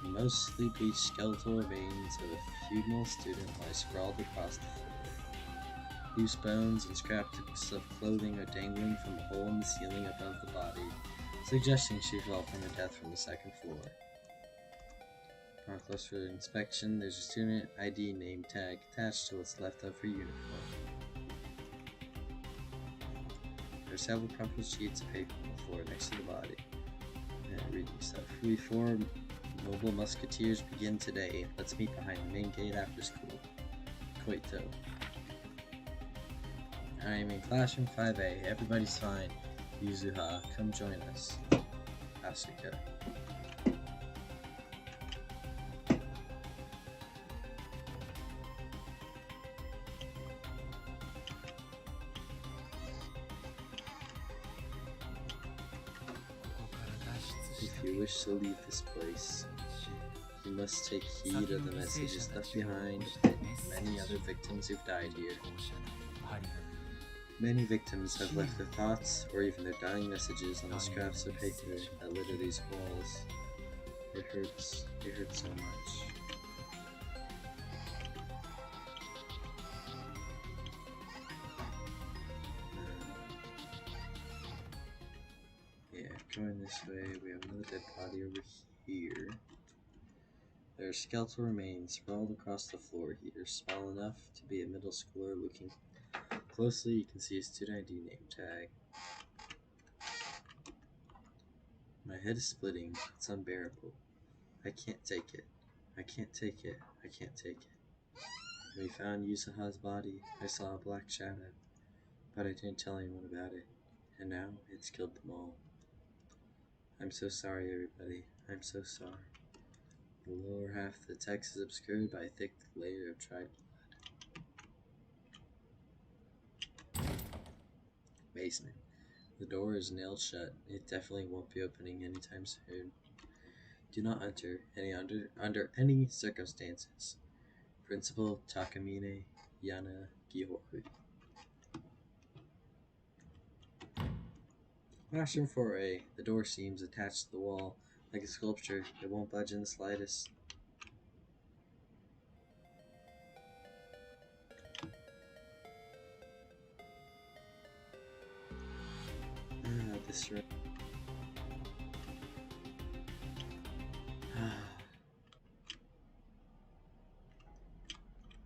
A: The mostly bleached skeletal remains of a funeral student lie sprawled across the floor. Loose bones and scraps of clothing are dangling from a hole in the ceiling above the body, suggesting she fell from her death from the second floor. On close for inspection, there's a student ID name tag attached to what's left of her uniform. There are several crumpled sheets of paper on the floor next to the body. And reading stuff. We four noble musketeers begin today. Let's meet behind the main gate after school. Koito. I am in classroom 5A. Everybody's fine. Yuzuha, come join us. Asuka. If you wish to leave this place, you must take heed of the messages left behind by many other victims who've died here. Many victims have left their thoughts or even their dying messages on the scraps of paper that litter these walls. It hurts so much. Yeah, going this way, we have another dead body over here. There are skeletal remains sprawled across the floor here, small enough to be a middle schooler looking. Closely, you can see a student ID name tag. My head is splitting. It's unbearable. I can't take it. I can't take it. I can't take it. When we found Yusaha's body, I saw a black shadow, but I didn't tell anyone about it, and now it's killed them all. I'm so sorry, everybody. I'm so sorry. The lower half of the text is obscured by a thick layer of dried blood. Basement. The door is nailed shut. It definitely won't be opening anytime soon. Do not enter under any circumstances. Principal Takamine Yana Gihori. Classroom 4A. The door seems attached to the wall. Like a sculpture, it won't budge in the slightest. This room.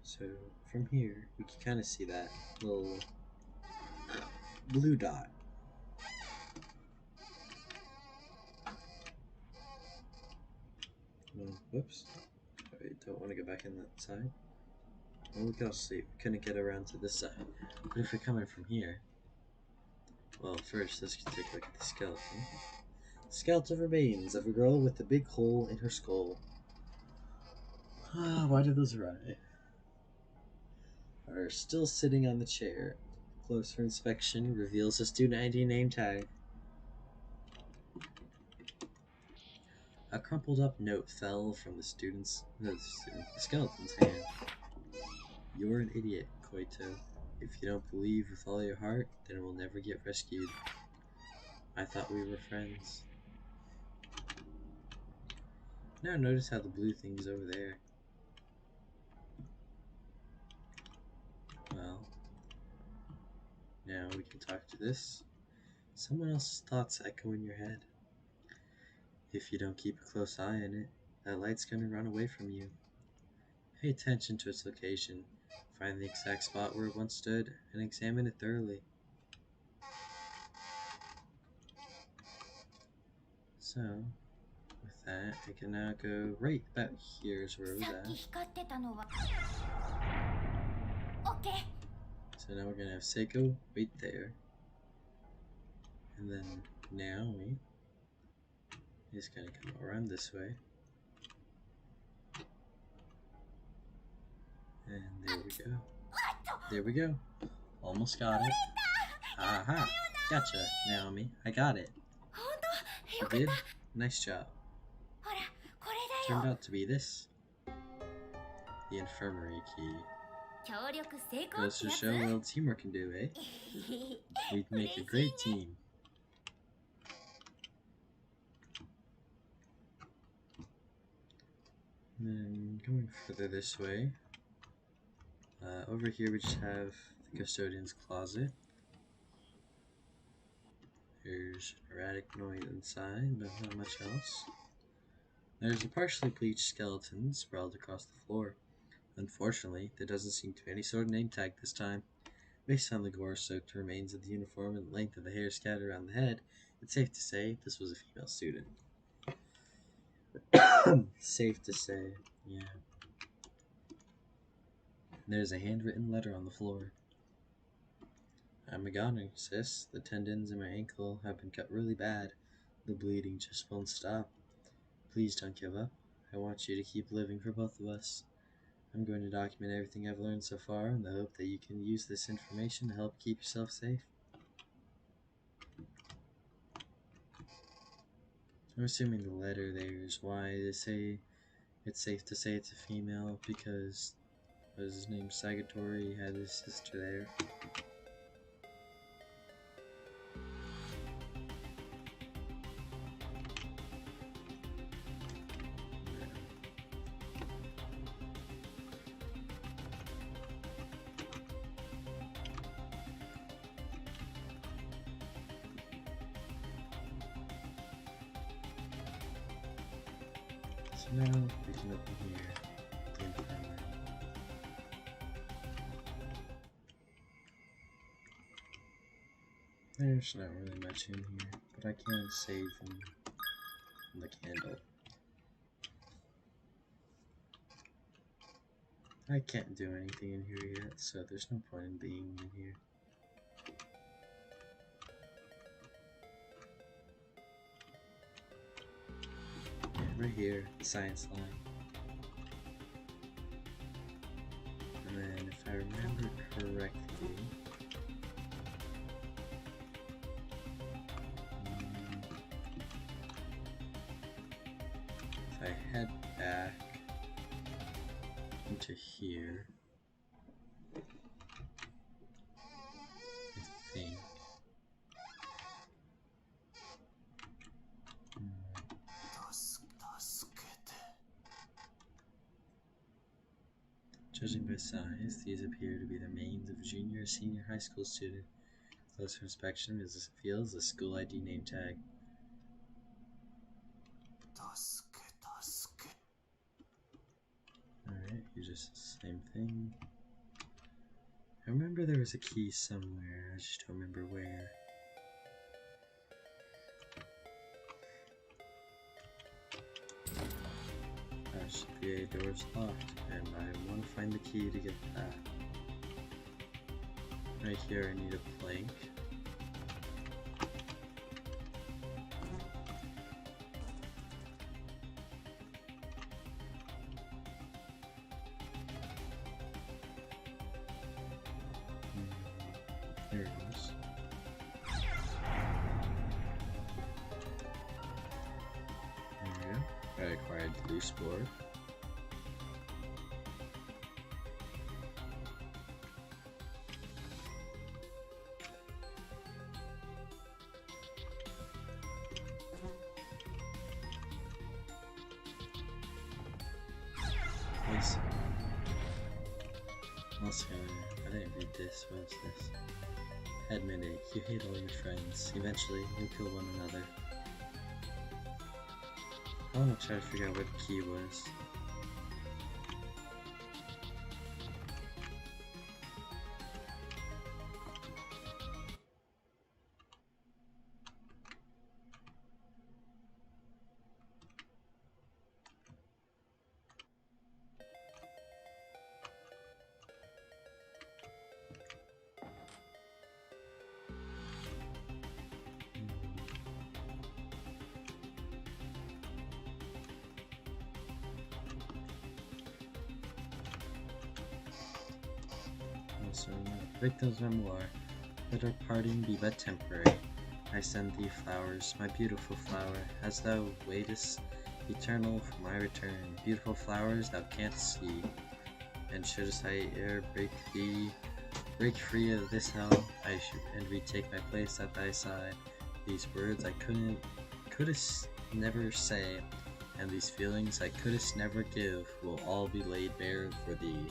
A: So from here, we can kind of see that little blue dot. Oh, whoops. I don't want to go back in that side. Well, we gotta see. We couldn't get around to this side. But if we're coming from here, well, first let's take a look at the skeleton. Skeletal remains of a girl with a big hole in her skull. Why did those arrive? Are still sitting on the chair. Closer inspection reveals a student ID name tag. A crumpled up note fell from the skeleton's hand. You're an idiot, Koito. If you don't believe with all your heart, then we'll never get rescued. I thought we were friends. Now notice how the blue thing's over there. Well, now we can talk to this. Someone else's thoughts echo in your head. If you don't keep a close eye on it, that light's gonna run away from you. Pay attention to its location. Find the exact spot where it once stood and examine it thoroughly. So, with that, I can now go right about here is where it was at. So now we're gonna have Seiko right there. And then Naomi is gonna come around this way. And there we go. There we go. Almost got it. Aha! Gotcha, Naomi. I got it. You did? Nice job. Turned out to be this. The infirmary key. Goes to show what a teamwork can do, eh? We'd make a great team. And then going further this way. Over here we just have the custodian's closet. There's erratic noise inside, but not much else. There's a partially bleached skeleton sprawled across the floor. Unfortunately, there doesn't seem to be any sort of name tag this time. Based on the gore-soaked remains of the uniform and the length of the hair scattered around the head, it's safe to say this was a female student. Safe to say, yeah. There's a handwritten letter on the floor. I'm a goner, sis. The tendons in my ankle have been cut really bad. The bleeding just won't stop. Please don't give up. I want you to keep living for both of us. I'm going to document everything I've learned so far in the hope that you can use this information to help keep yourself safe. I'm assuming the letter there is why they say it's safe to say it's a female because was his name Sagitori, had his sister there. So now we can open here. The infirmary. There's not really much in here, but I can save from the candle. I can't do anything in here yet, so there's no point in being in here. Yeah, right here, the science line. And then, if I remember correctly, if I head back into here, I think. Judging by size, these appear to be the remains of a junior or senior high school student. Closer inspection reveals a school ID name tag. Alright, you just the same thing. I remember there was a key somewhere, I just don't remember where. SPA door's locked, and I want to find the key to get that. Right here I need a plank. There it goes. There we go. I acquired the loose board. I didn't read this. What is this? Admit it, you hate all your friends. Eventually, you'll kill one another. I want to try to figure out where the key was. Also, victim's memoir. Let our parting be but temporary. I send thee flowers, my beautiful flower, as thou waitest eternal for my return. Beautiful flowers thou canst see, and shouldst I e'er break free of this hell, and retake my place at thy side. These words I couldst never say, and these feelings I couldst never give, will all be laid bare for thee.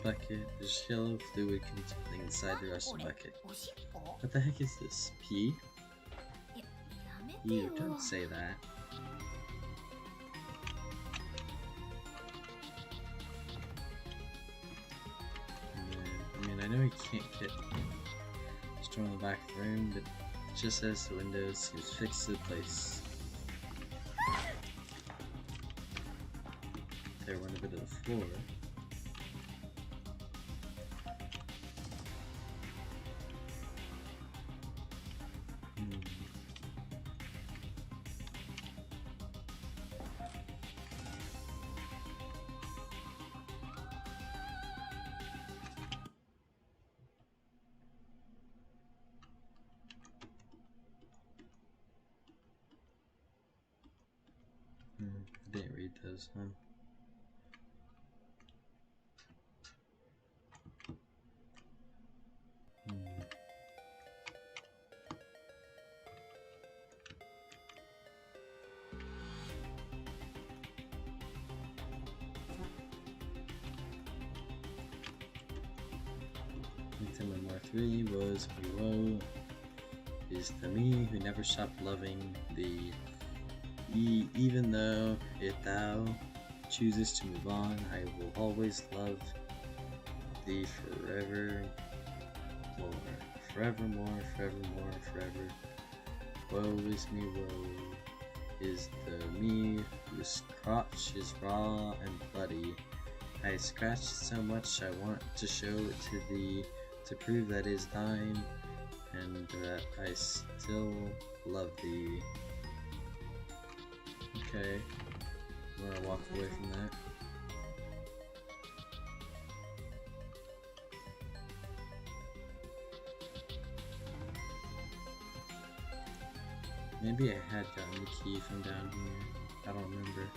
A: Bucket, there's yellow fluid containing inside the rest of the bucket. What the heck is this? Pee? You don't say that. I mean, I know he can't get storm in the back of the room, but it just says the windows seems fixed to the place. There went a bit of the floor. those, huh? Victim number 3 was Miwo. Is the me who never stopped loving thee. Even though if thou chooses to move on, I will always love thee forever more. Forevermore, forevermore, forever. Woe is me, woe is the me whose crotch is raw and bloody. I scratched so much I want to show it to thee, to prove that it is thine, and that I still love thee. Okay, I'm gonna walk away from that. Maybe I had gotten the key from down here. I don't remember.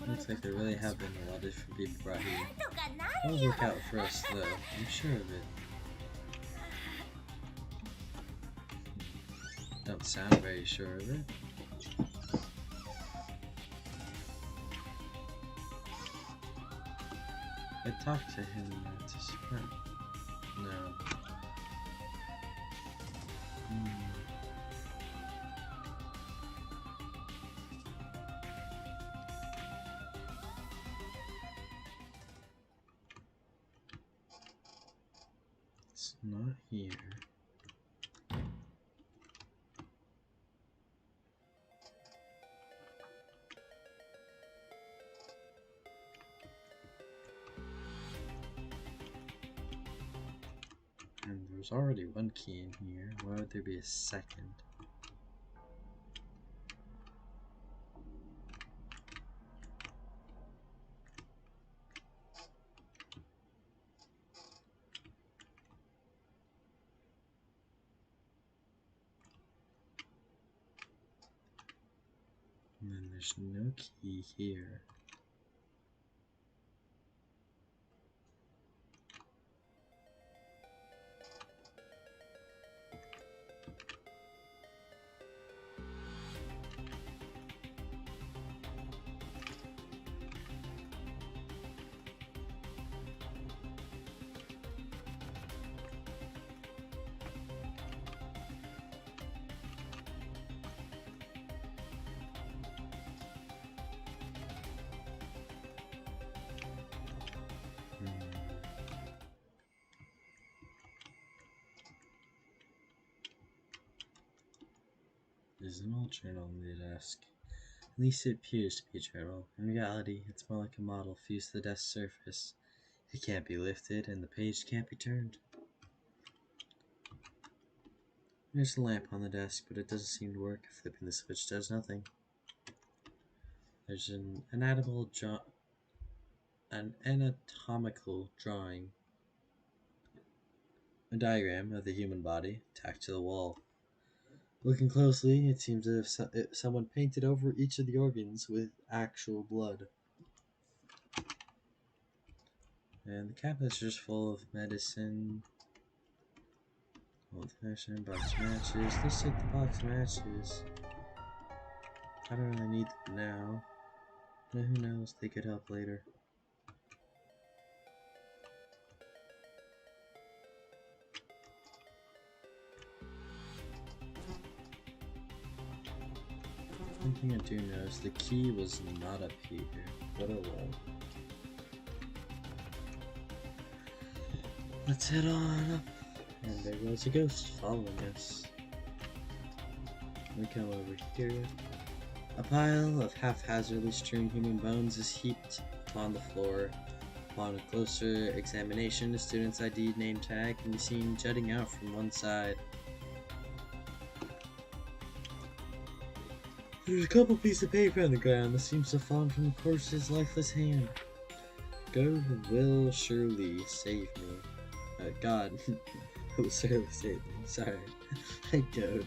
A: Looks like there really have been a lot of different people brought here. It'll work out for us though, I'm sure of it. Don't sound very sure of it. I talked to him to sprint. No. It's not here. And there's already one key in here. Why would there be a second? And then there's no key here. There's an old journal on the desk. At least it appears to be a journal. In reality, it's more like a model fused to the desk surface. It can't be lifted, and the page can't be turned. There's a lamp on the desk, but it doesn't seem to work. Flipping the switch does nothing. There's an anatomical drawing. A diagram of the human body tacked to the wall. Looking closely, it seems as if someone painted over each of the organs with actual blood. And the cabinet's just full of medicine. Old-fashioned box matches. Let's take the box matches. I don't really need them now. But who knows, they could help later. One thing I do know is the key was not up here, but oh well. Let's head on up. And there goes a ghost following us. We come over here. A pile of haphazardly strewn human bones is heaped upon the floor. Upon a closer examination, a student's ID name tag can be seen jutting out from one side. There's a couple pieces of paper on the ground that seems to have fallen from the corpse's lifeless hand. God will surely save me. God will surely save me. Sorry. God.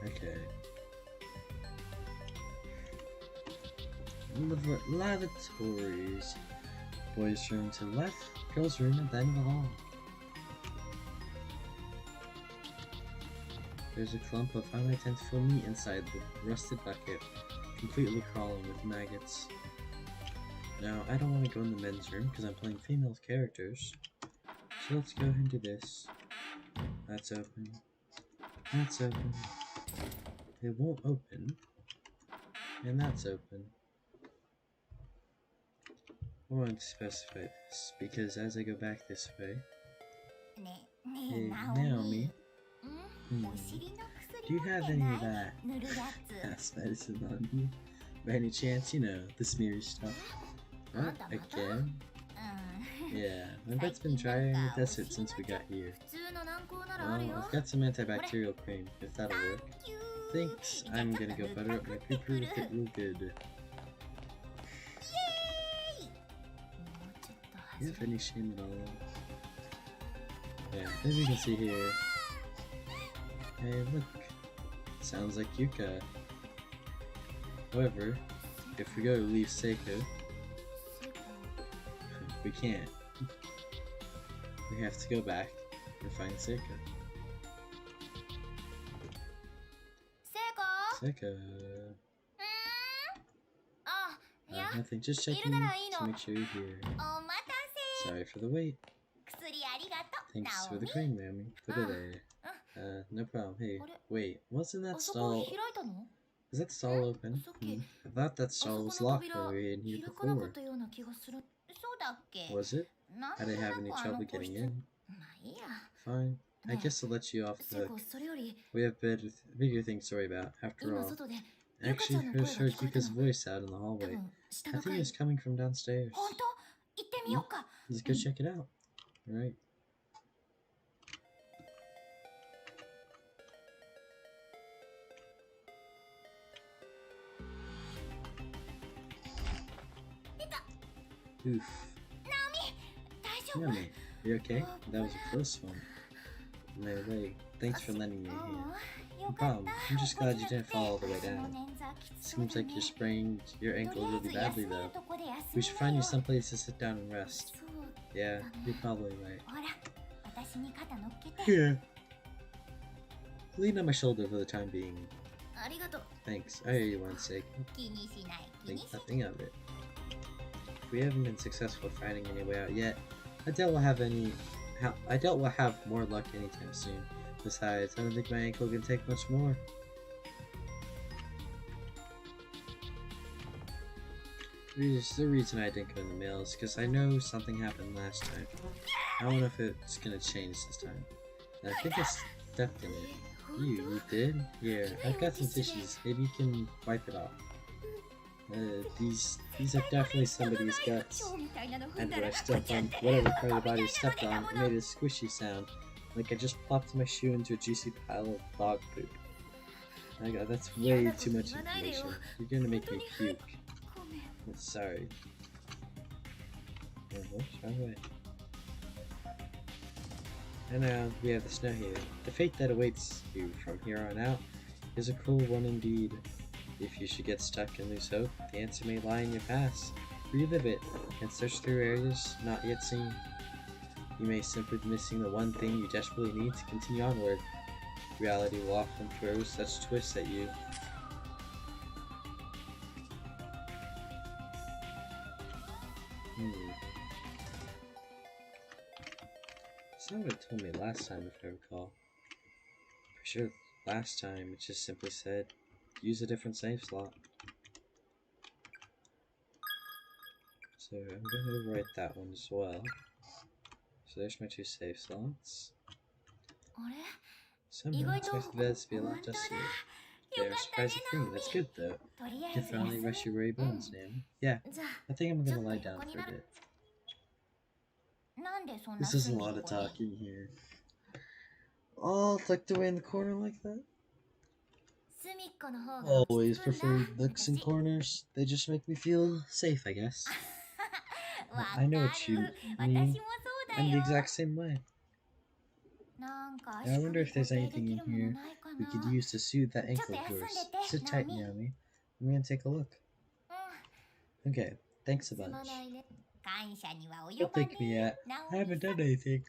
A: Okay. Lavatories. Boys' room to the left, girls' room at the end of the hall. There's a clump of finely tentacle meat inside the rusted bucket, completely crawling with maggots. Now, I don't want to go in the men's room because I'm playing female characters, so let's go into this. That's open. That's open. It won't open. And that's open. I want to specify this because as I go back this way, hey, Naomi, do you have any of that past medicine on you? By any chance, you know, the smeary stuff? What? Again? Yeah, my bed's been drier in the desert since we got here. Well, I've got some antibacterial cream, if that'll work. Thanks, I'm gonna go butter up my pooper with it real good. You have any shame at all? Yeah, as you can see here. Hey, look. Sounds like Yuka. However, if we go to leave Seiko, we can't. We have to go back and find Seiko. Seiko. Nothing, just checking to make sure you're here. Sorry for the wait. Thanks for the cream, Naomi. Put it there. No problem. Hey, wait, wasn't that stall... Is that stall open? I thought that stall was locked when we were in here before. Was it? I didn't have any trouble getting in. Fine. I guess I'll let you off the hook. We have bigger things to worry about, after all. I actually just heard Yuka's voice out in the hallway. I think it was coming from downstairs. Let's go check it out. Alright. Oof. Naomi, you okay? That was a close one. No way. Thanks for letting me here. No problem. I'm just glad you didn't fall all the way down. Seems like you're spraining your ankle really badly though. We should find you someplace to sit down and rest. Yeah, you're probably right. Here. Lean on my shoulder for the time being. Thanks. I hear you want sake. Think nothing of it. If we haven't been successful finding any way out yet, I doubt we'll have more luck anytime soon. Besides, I don't think my ankle can take much more. The reason I didn't go in the mail is because I know something happened last time. I don't know if it's gonna change this time. And I think I stepped in it. You did? Here, I've got some tissues. Maybe you can wipe it off. These are definitely somebody's guts. And when I stepped on whatever part of the body I stepped on, it made a squishy sound, like I just plopped my shoe into a juicy pile of dog poop. My god, that's way too much information. You're gonna make me puke. I'm sorry. What's wrong with it? And now we have the snow here. The fate that awaits you from here on out is a cruel one indeed. If you should get stuck and lose hope, the answer may lie in your past. Relive it, and search through areas not yet seen. You may simply be missing the one thing you desperately need to continue onward. Reality will often throw such twists at you. Someone told me last time, if I recall. For sure, last time it just simply said, use a different save slot. So I'm going to overwrite that one as well. So there's my 2 save slots. Somehow I expected that to be a lot dustier. They're surprisingly free. That's good though. You can finally rest your weary bones now. Yeah, I think I'm going to lie down for a bit. This is a lot of talking here. All tucked away in the corner like that?
C: 隅っこの方が落
A: Always
C: ち着くんだ
A: preferred nooks and
C: 私
A: corners. They just make me feel safe, I guess.
C: わ
A: I know
C: か
A: what you
C: る
A: mean.
C: 私もそうだ
A: I'm the
C: よ
A: exact same way.
C: なんか
A: I
C: 足
A: wonder
C: 首
A: if
C: 固
A: there's
C: 定で
A: anything
C: き
A: in
C: るもの
A: here
C: ないか
A: we could
C: な
A: use to soothe that
C: ちょっ
A: ankle
C: と
A: of
C: 休んで
A: yours.
C: て
A: Sit tight,
C: ナオミ
A: Naomi. I'm gonna take a look.
C: うん
A: Okay, thanks a
C: すま
A: bunch.
C: ないね感謝には
A: Don't
C: 及ばね
A: thank me yet.
C: ナ
A: I
C: オミ
A: haven't
C: さ
A: done anything.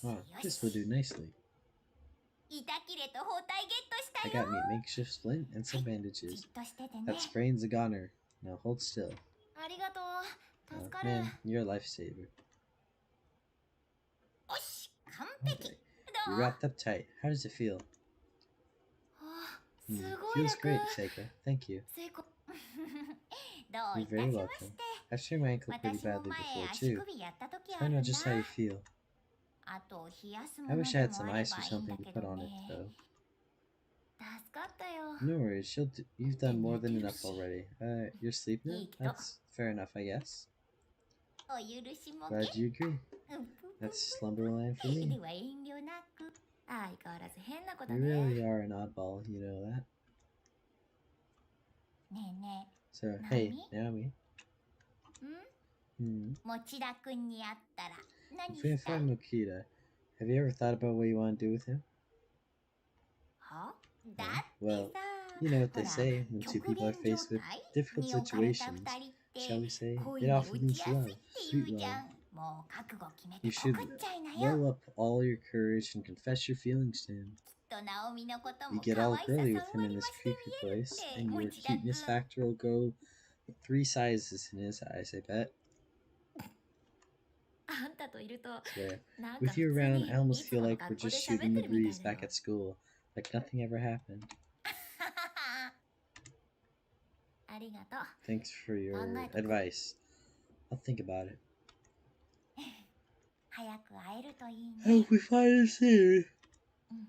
A: Oh,
C: よ
A: this
C: し
A: will do nicely.
C: 板切れと包帯ゲットした
A: I
C: よ
A: got me a makeshift splint and some
C: じ
A: bandages.
C: っとしててね
A: That sprain's a goner. Now hold still.
C: ありがとう
A: Oh,
C: 助かる
A: man, you're a lifesaver.
C: よし完璧
A: Okay.
C: ど
A: You
C: う
A: wrapped up tight. How does it feel?
C: あ
A: Hmm,
C: すごい
A: feels
C: 楽
A: great, Seika. Thank you.
C: 成功どう
A: You're
C: いた
A: very
C: しま
A: welcome.
C: して
A: I've sprained my ankle pretty
C: 私も
A: badly
C: 前
A: before
C: 足
A: too.
C: 首やった時
A: So
C: あ
A: I
C: る
A: know
C: んだ
A: just how you feel.
C: あと冷やすも
A: I
C: ので
A: wish I had
C: も
A: some
C: あれ
A: ice
C: ば
A: or
C: いいん
A: something
C: だ
A: to
C: け
A: put
C: ど
A: on it
C: ね
A: though.
C: 助かったよ
A: No worries, you've done more than enough already. You're asleep now?
C: Ito.
A: That's fair enough, I guess.
C: お許しも
A: Glad
C: け
A: you agree.
C: うんぷぷ
A: That's slumberland for
C: で
A: me.
C: は遠慮なく相変わらず変な子だ
A: You
C: ね
A: really are an oddball, you know that.
C: ねえね
A: So, hey, Naomi.
C: えん
A: Hmm.
C: 持田くんに会ったら何
A: If we
C: したい
A: find Mokita, have you ever thought about what you want to do with him?
C: はだって
A: Well,
C: さ
A: you know what
C: ほ
A: they
C: ら
A: say when two
C: 極
A: people are
C: 限
A: faced
C: 状
A: with
C: 態
A: difficult
C: に置かれた
A: situations.
C: 二人って
A: Shall we say,
C: 恋
A: it
C: に
A: often
C: 落
A: means
C: ちやすい
A: love,
C: って言
A: sweet
C: うじゃ
A: love.
C: んもう覚悟決め
A: You
C: て
A: should
C: 告っちゃいなよ
A: well up all your courage and confess your feelings to him.
C: とナオミのこと
A: You
C: も
A: get
C: 可
A: all
C: 愛さ
A: girly with
C: 3
A: him
C: 割
A: in
C: 増
A: this
C: しで
A: creepy
C: 見えるっ
A: place,
C: て
A: and
C: 持
A: your
C: 田くん
A: cuteness factor will go 3 sizes in his eyes, I bet.
C: あんたといると
A: Swear.
C: なんか
A: With
C: 普
A: you
C: 通
A: around,
C: に
A: I almost
C: いつ
A: feel
C: もの
A: like we're
C: 学校で
A: just
C: 喋っ
A: shooting
C: て
A: the
C: るみたい
A: breeze
C: だ
A: back
C: よ
A: at school, like nothing ever happened.
C: ありがとう
A: Thanks for your
C: Bye.
A: advice. I'll think about it.
C: 早く会えるといいね
A: Hope we finally see it.
C: うん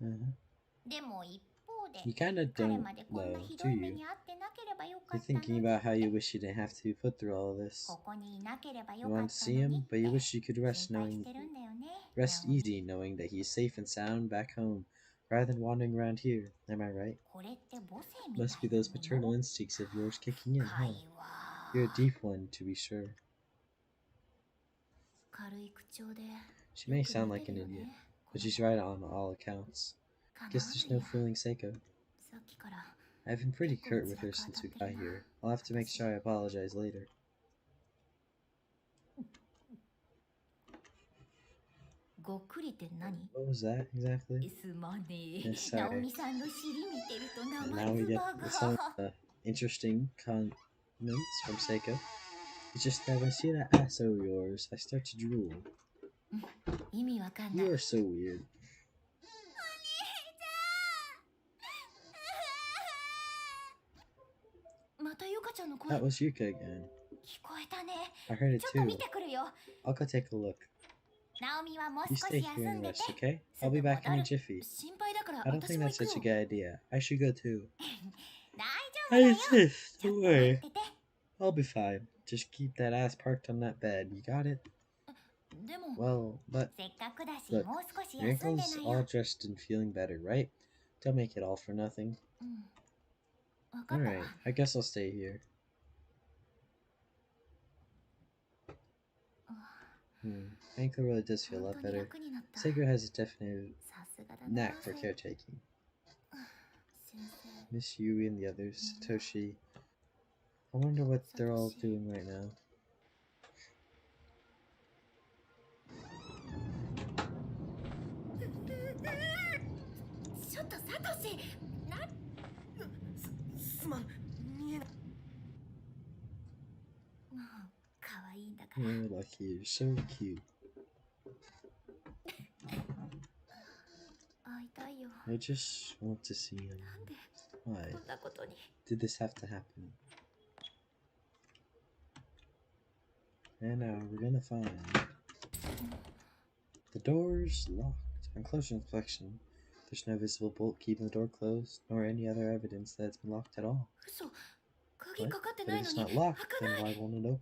A: Uh-huh.
C: でも一方で
A: You kinda
C: 彼
A: don't
C: までこんな
A: know,
C: ひ
A: do
C: どい目
A: you?
C: に遭ってなければよか
A: You're
C: ったの
A: thinking
C: に
A: about how you wish you didn't have to put through all of this.
C: ここにいなければ
A: You
C: よか
A: want
C: っ
A: to
C: た
A: see
C: のに
A: him,
C: っ
A: but you
C: て
A: wish you could
C: 心配してるんだよね
A: rest
C: ナオミ
A: easy knowing that he's safe and sound back home, rather than wandering around here. Am I right?
C: これって母性みたい
A: Must be
C: な
A: those
C: も
A: paternal
C: の
A: instincts of yours kicking in,
C: 深
A: huh?
C: いわ
A: You're a deep one, to be sure.
C: 軽い口調で
A: She may
C: よく
A: sound
C: 似
A: like
C: て
A: an
C: るよ
A: idiot,
C: ね
A: but she's right on all accounts.
C: かな
A: Guess there's no fooling Seiko.
C: さっきから
A: I've been pretty curt with her since we got here. I'll have to make sure I apologize later.
C: ごっくりって何
A: What was that exactly?
C: すまね
A: Yes,
C: え。ナオ
A: sorry.
C: ミさんの尻見てると
A: And
C: 生
A: now we
C: 唾
A: get
C: が。
A: some interesting comments from Seiko. It's just that when I see that ass of yours, I start to drool.
C: 意味わかんない
A: You。are so weird.
C: またゆかちゃんの声
A: That was Yuka again.
C: 聞こえたね。
A: I heard it
C: ちょっと
A: too.
C: 見てくるよ。
A: I'll go take a look.
C: ナオミはもう
A: You
C: 少
A: stay
C: し
A: here
C: 休ん
A: and
C: で
A: rest,
C: て。
A: okay? I'll be back in a jiffy.
C: 心配だから
A: I don't think
C: 私も
A: that's
C: 行く
A: such
C: よ
A: a。good idea. I should go too.
C: 大
A: I
C: 丈夫だよ。
A: insist.
C: ちょ
A: Don't
C: っと待
A: worry.
C: ってて。
A: I'll be fine. Just keep that ass parked on that bed. You got it?
C: でも、
A: Well, but
C: せっかくだし、
A: look,
C: もう少し
A: your
C: 休んで
A: ankle's
C: な
A: all
C: よ。
A: dressed and feeling better, right? Don't make it all for nothing.
C: うん。わかった
A: Alright,
C: わ。
A: I guess I'll stay here. Ankle really does feel a
C: 本
A: lot
C: 当に
A: better.
C: 楽になった。
A: Seiko has a definite
C: さすがだな。
A: knack for caretaking.
C: 先生。
A: Miss Yui and the others, Toshi. I wonder what they're all doing right now.
C: ちょっとサトシ。
B: すまん、見えない。
C: もう可愛いんだから。
A: Oh, Lucky, you're so cute.
C: 会いたいよ。
A: I just want to see him.
C: なんで
A: Why?
C: こんなことに。
A: Did this have to happen? And now we're gonna find the door's locked. On closer inspection, There's no visible bolt keeping the door closed, nor any other evidence that it's been locked at all.
C: 嘘鍵
A: What?
C: かかって
A: But
C: な
A: if
C: いの
A: it's
C: に
A: not locked,
C: 開か
A: then
C: ない
A: why won't it open?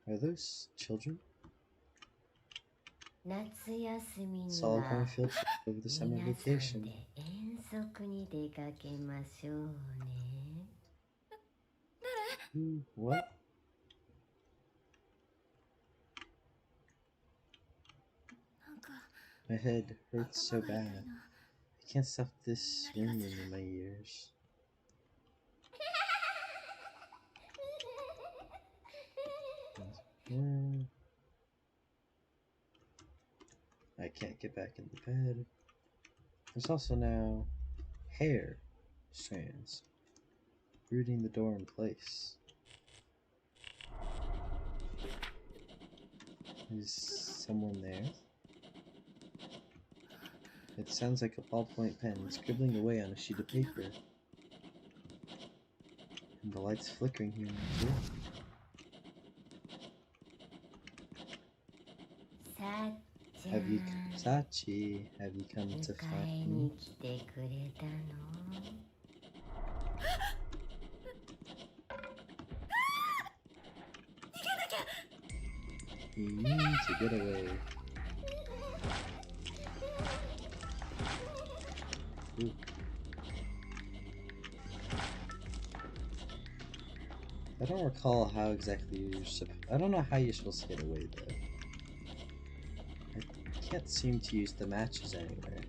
A: Are those children?
E: 夏休みに
A: It's all
E: は
A: going field trip over the summer
E: 皆さん
A: vacation.
E: で遠足に出かけましょうね。
A: What?
C: なんか
A: My head hurts so
C: 頭が痛い
A: bad.
C: な
A: I can't stop this ringing in my ears. I can't get back in the bed. There's also now hair strands rooting the door in place. Is someone there? It sounds like a ballpoint pen scribbling away on a sheet of paper. And the light's flickering here in the room.
E: さっちゃ
A: Have you,
E: ん
A: Sachi, have you come to
E: 迎
A: find
E: え
A: me?
E: に来てくれたの？
A: You need to get away. Ooh. I don't recall how exactly I don't know how you're supposed to get away though. I can't seem to use the matches anywhere.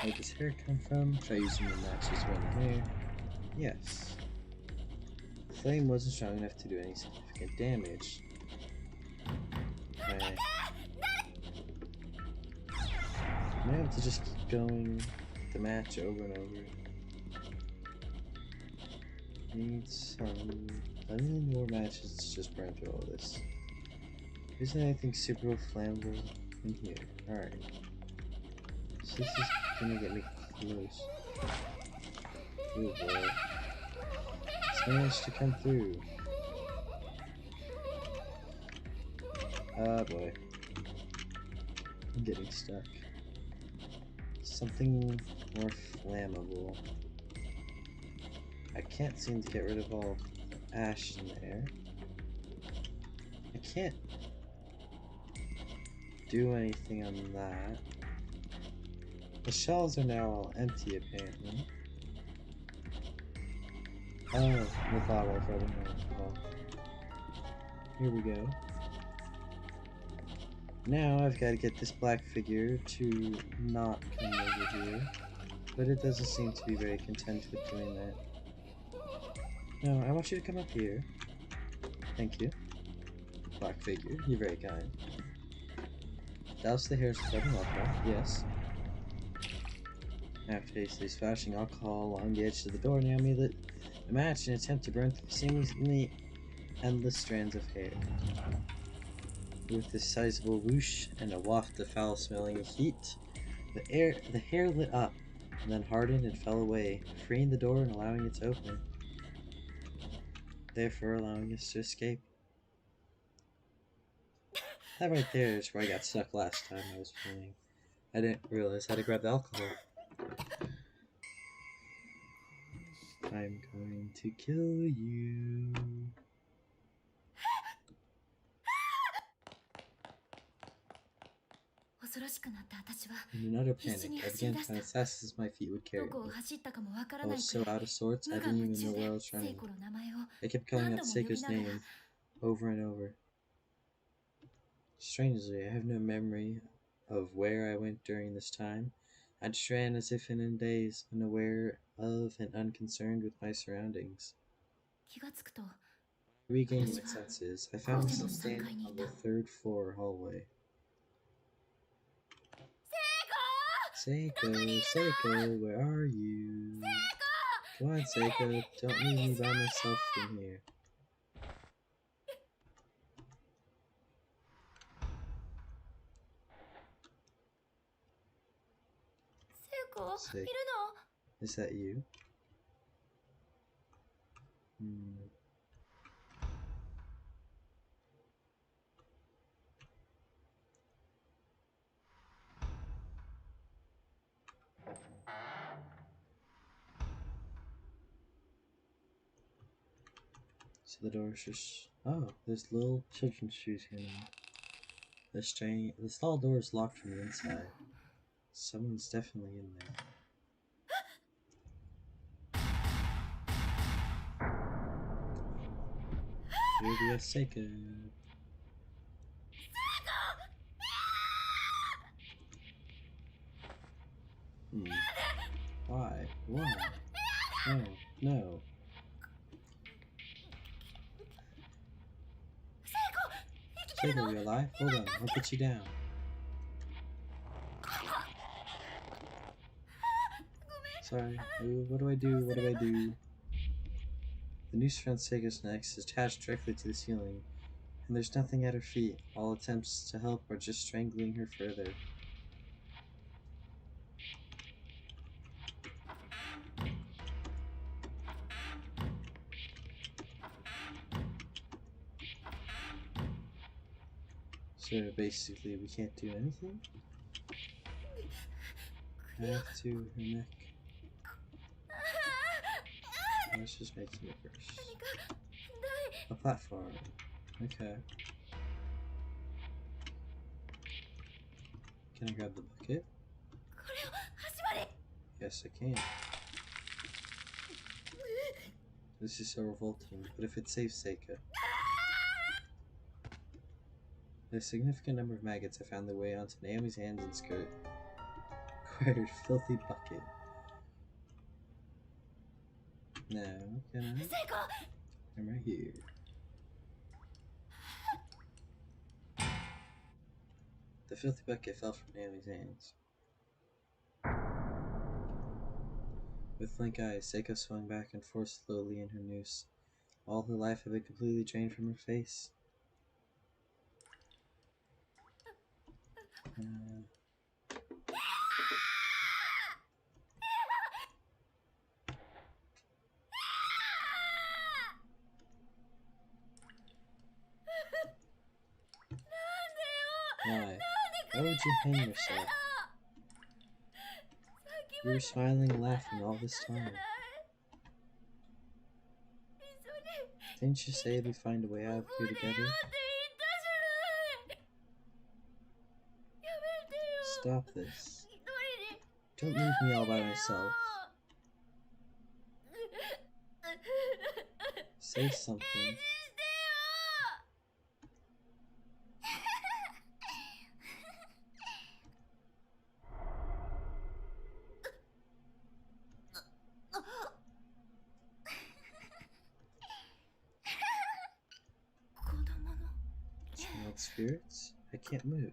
A: Where does hair come from? Try using the matches one hair. Yes. The flame wasn't strong enough to do any significant damage. Okay. Am I able to just keep going the match over and over? Need some... I need more matches to just burn through all this. Isn't anything super flammable in here? Alright. So this is gonna get me close. Oh boy. It's managed to come through. Ah boy. I'm getting stuck. Something more flammable. I can't seem to get rid of all the ash in there. I can't do anything on that. The shells are now all empty apparently. Oh, the bottle I've rubbing alcohol. Here we go. Now I've got to get this black figure to not come over here. But it doesn't seem to be very content with doing that. No, I want you to come up here. Thank you. Black figure, you're very kind. Douse the hairs with rubbing alcohol, yes. After hastily splashing alcohol along the edge of the door, Naomi lit a match in an attempt to burn through the seemingly endless strands of hair. With this sizable whoosh and a waft of foul-smelling heat, the hair lit up, and then hardened and fell away, freeing the door and allowing it to open, therefore allowing us to escape. That right there is where I got stuck last time I was playing. I didn't realize how to grab the alcohol. I'm going to kill you. In another panic, I began to run as fast as my feet would carry me. I was so out of sorts, I didn't even know where I was running. I kept calling out Seiko's name over and over. Strangely, I have no memory of where I went during this time. I just ran as if in a daze, unaware of and unconcerned with my surroundings. Regaining my senses, I found myself standing on the third floor hallway. Seiko, where are you? Come on, Seiko. Don't leave me by myself in here. Sick. Is that you? So the door's just... Oh, there's little children's shoes here now. The stall door is locked from the inside. Someone's definitely in there. Maybe a Seiko. Why? Why? No, no. Seiko, you alive? Hold on, I'll put you down. Sorry. What do I do? What do I do? The noose around Seiko's neck is attached directly to the ceiling, and there's nothing at her feet. All attempts to help are just strangling her further. So basically, we can't do anything? I have to her neck. Let's just make some first. A platform. Okay. Can I grab the bucket? Yes, I can. This is so revolting, but if it saves Seika. A significant number of maggots have found their way onto Naomi's hands and skirt. Acquired filthy bucket. Now, can I? I'm right here. The filthy bucket fell from Naomi's hands. With blank eyes, Seiko swung back and forth slowly in her noose. All her life had been completely drained from her face. Why? Why would you hang yourself? You were smiling and laughing all this time. Didn't you say we'd find a way out of here together? Stop this. Don't leave me all by myself. Say something. Child spirits? I can't move.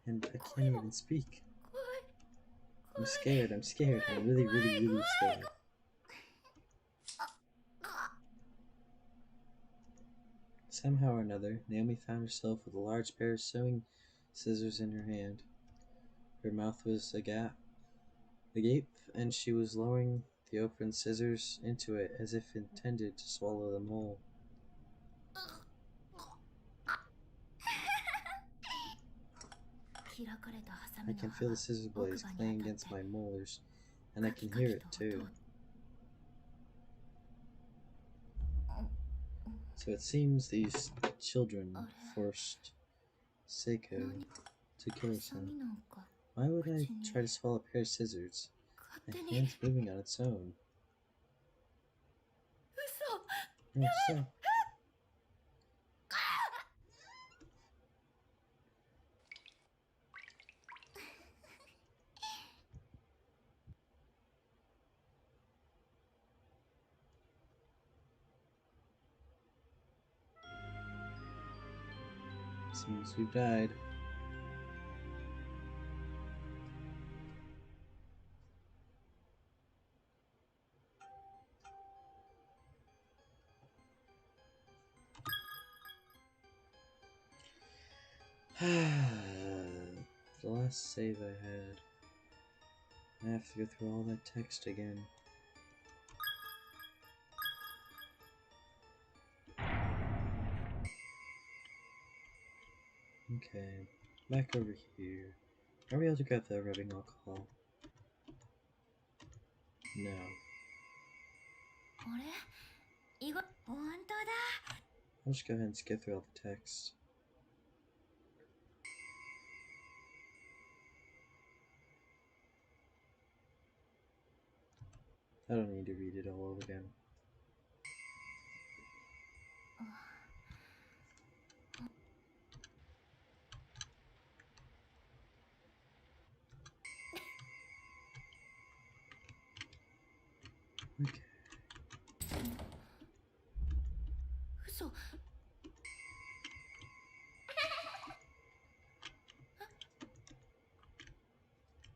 A: And I can't even speak. I'm scared, I'm really, really, really scared. Somehow or another, Naomi found herself with a large pair of sewing scissors in her hand. Her mouth was agape, and she was lowering the open scissors into it as if intended to swallow them whole. I can feel the scissor blades clang against my molars, and I can hear it too. So it seems these children forced Seiko to kill herself. Why would I try to swallow a pair of scissors? My hand's moving on its own. No, stop. Seems we've died. The last save I had. I have to go through all that text again. Okay, back over here. Are we able to grab the rubbing alcohol? No.
C: あれ意外本当だ
A: I'll just go ahead and skip through all the text. I don't need to read it all over again. Okay.
C: 嘘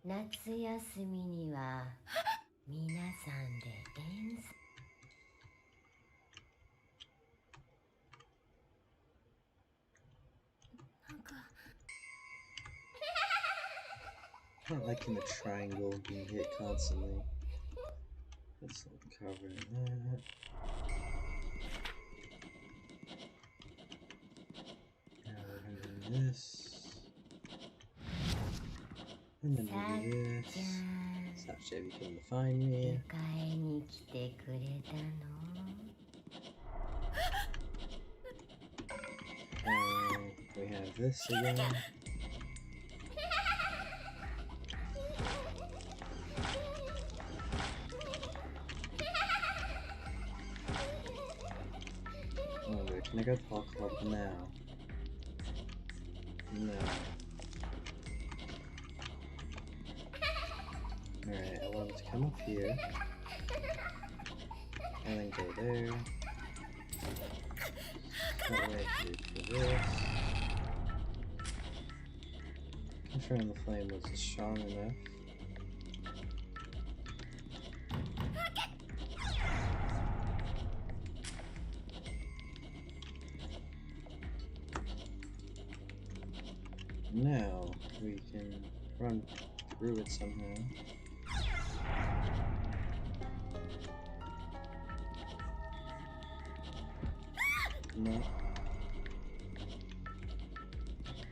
E: 夏休みには皆さんで遠足。
C: なんか
A: Not liking the triangle being hit constantly. Let's cover that. Now we're gonna do this. And then we'll do this.
E: じゃん
A: Stop Chevy coming to find me.
E: 迎えに来てくれたの
A: And we have this again. Oh, wait, can I go to Hall Club now? No. Alright, I want it to come up here. And then go there. That way I can do this. Confirm the flame was strong enough. Now we can run through it somehow. No.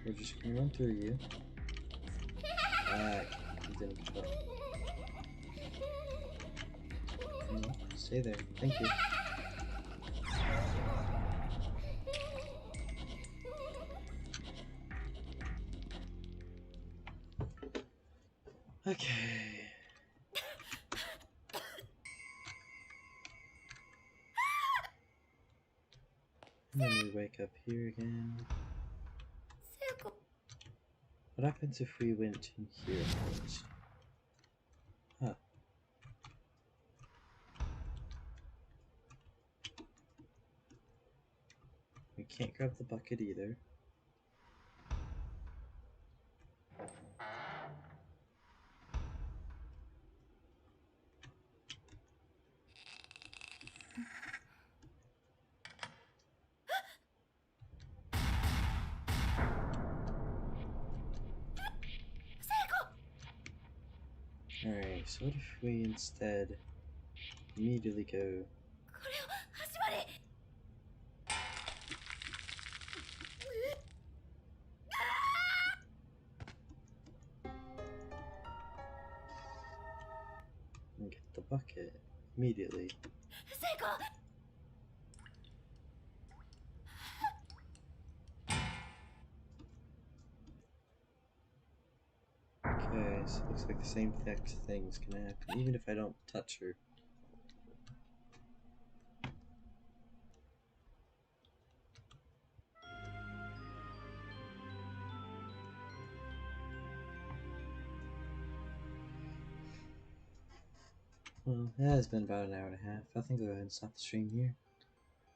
A: We're just gonna run through you. You didn't go. No, stay there. Thank you. Okay. And then we wake up here again.
C: 聖子
A: What happens if we went in here first? Huh. We can't grab the bucket either. Alright, so what if we instead immediately go
C: これを始まれ
A: and get the bucket immediately?
C: 聖子
A: Okay, so it looks like the same thing's gonna happen, even if I don't touch her. Well, it has been about an hour and a half. I think I'll go ahead and stop the stream here.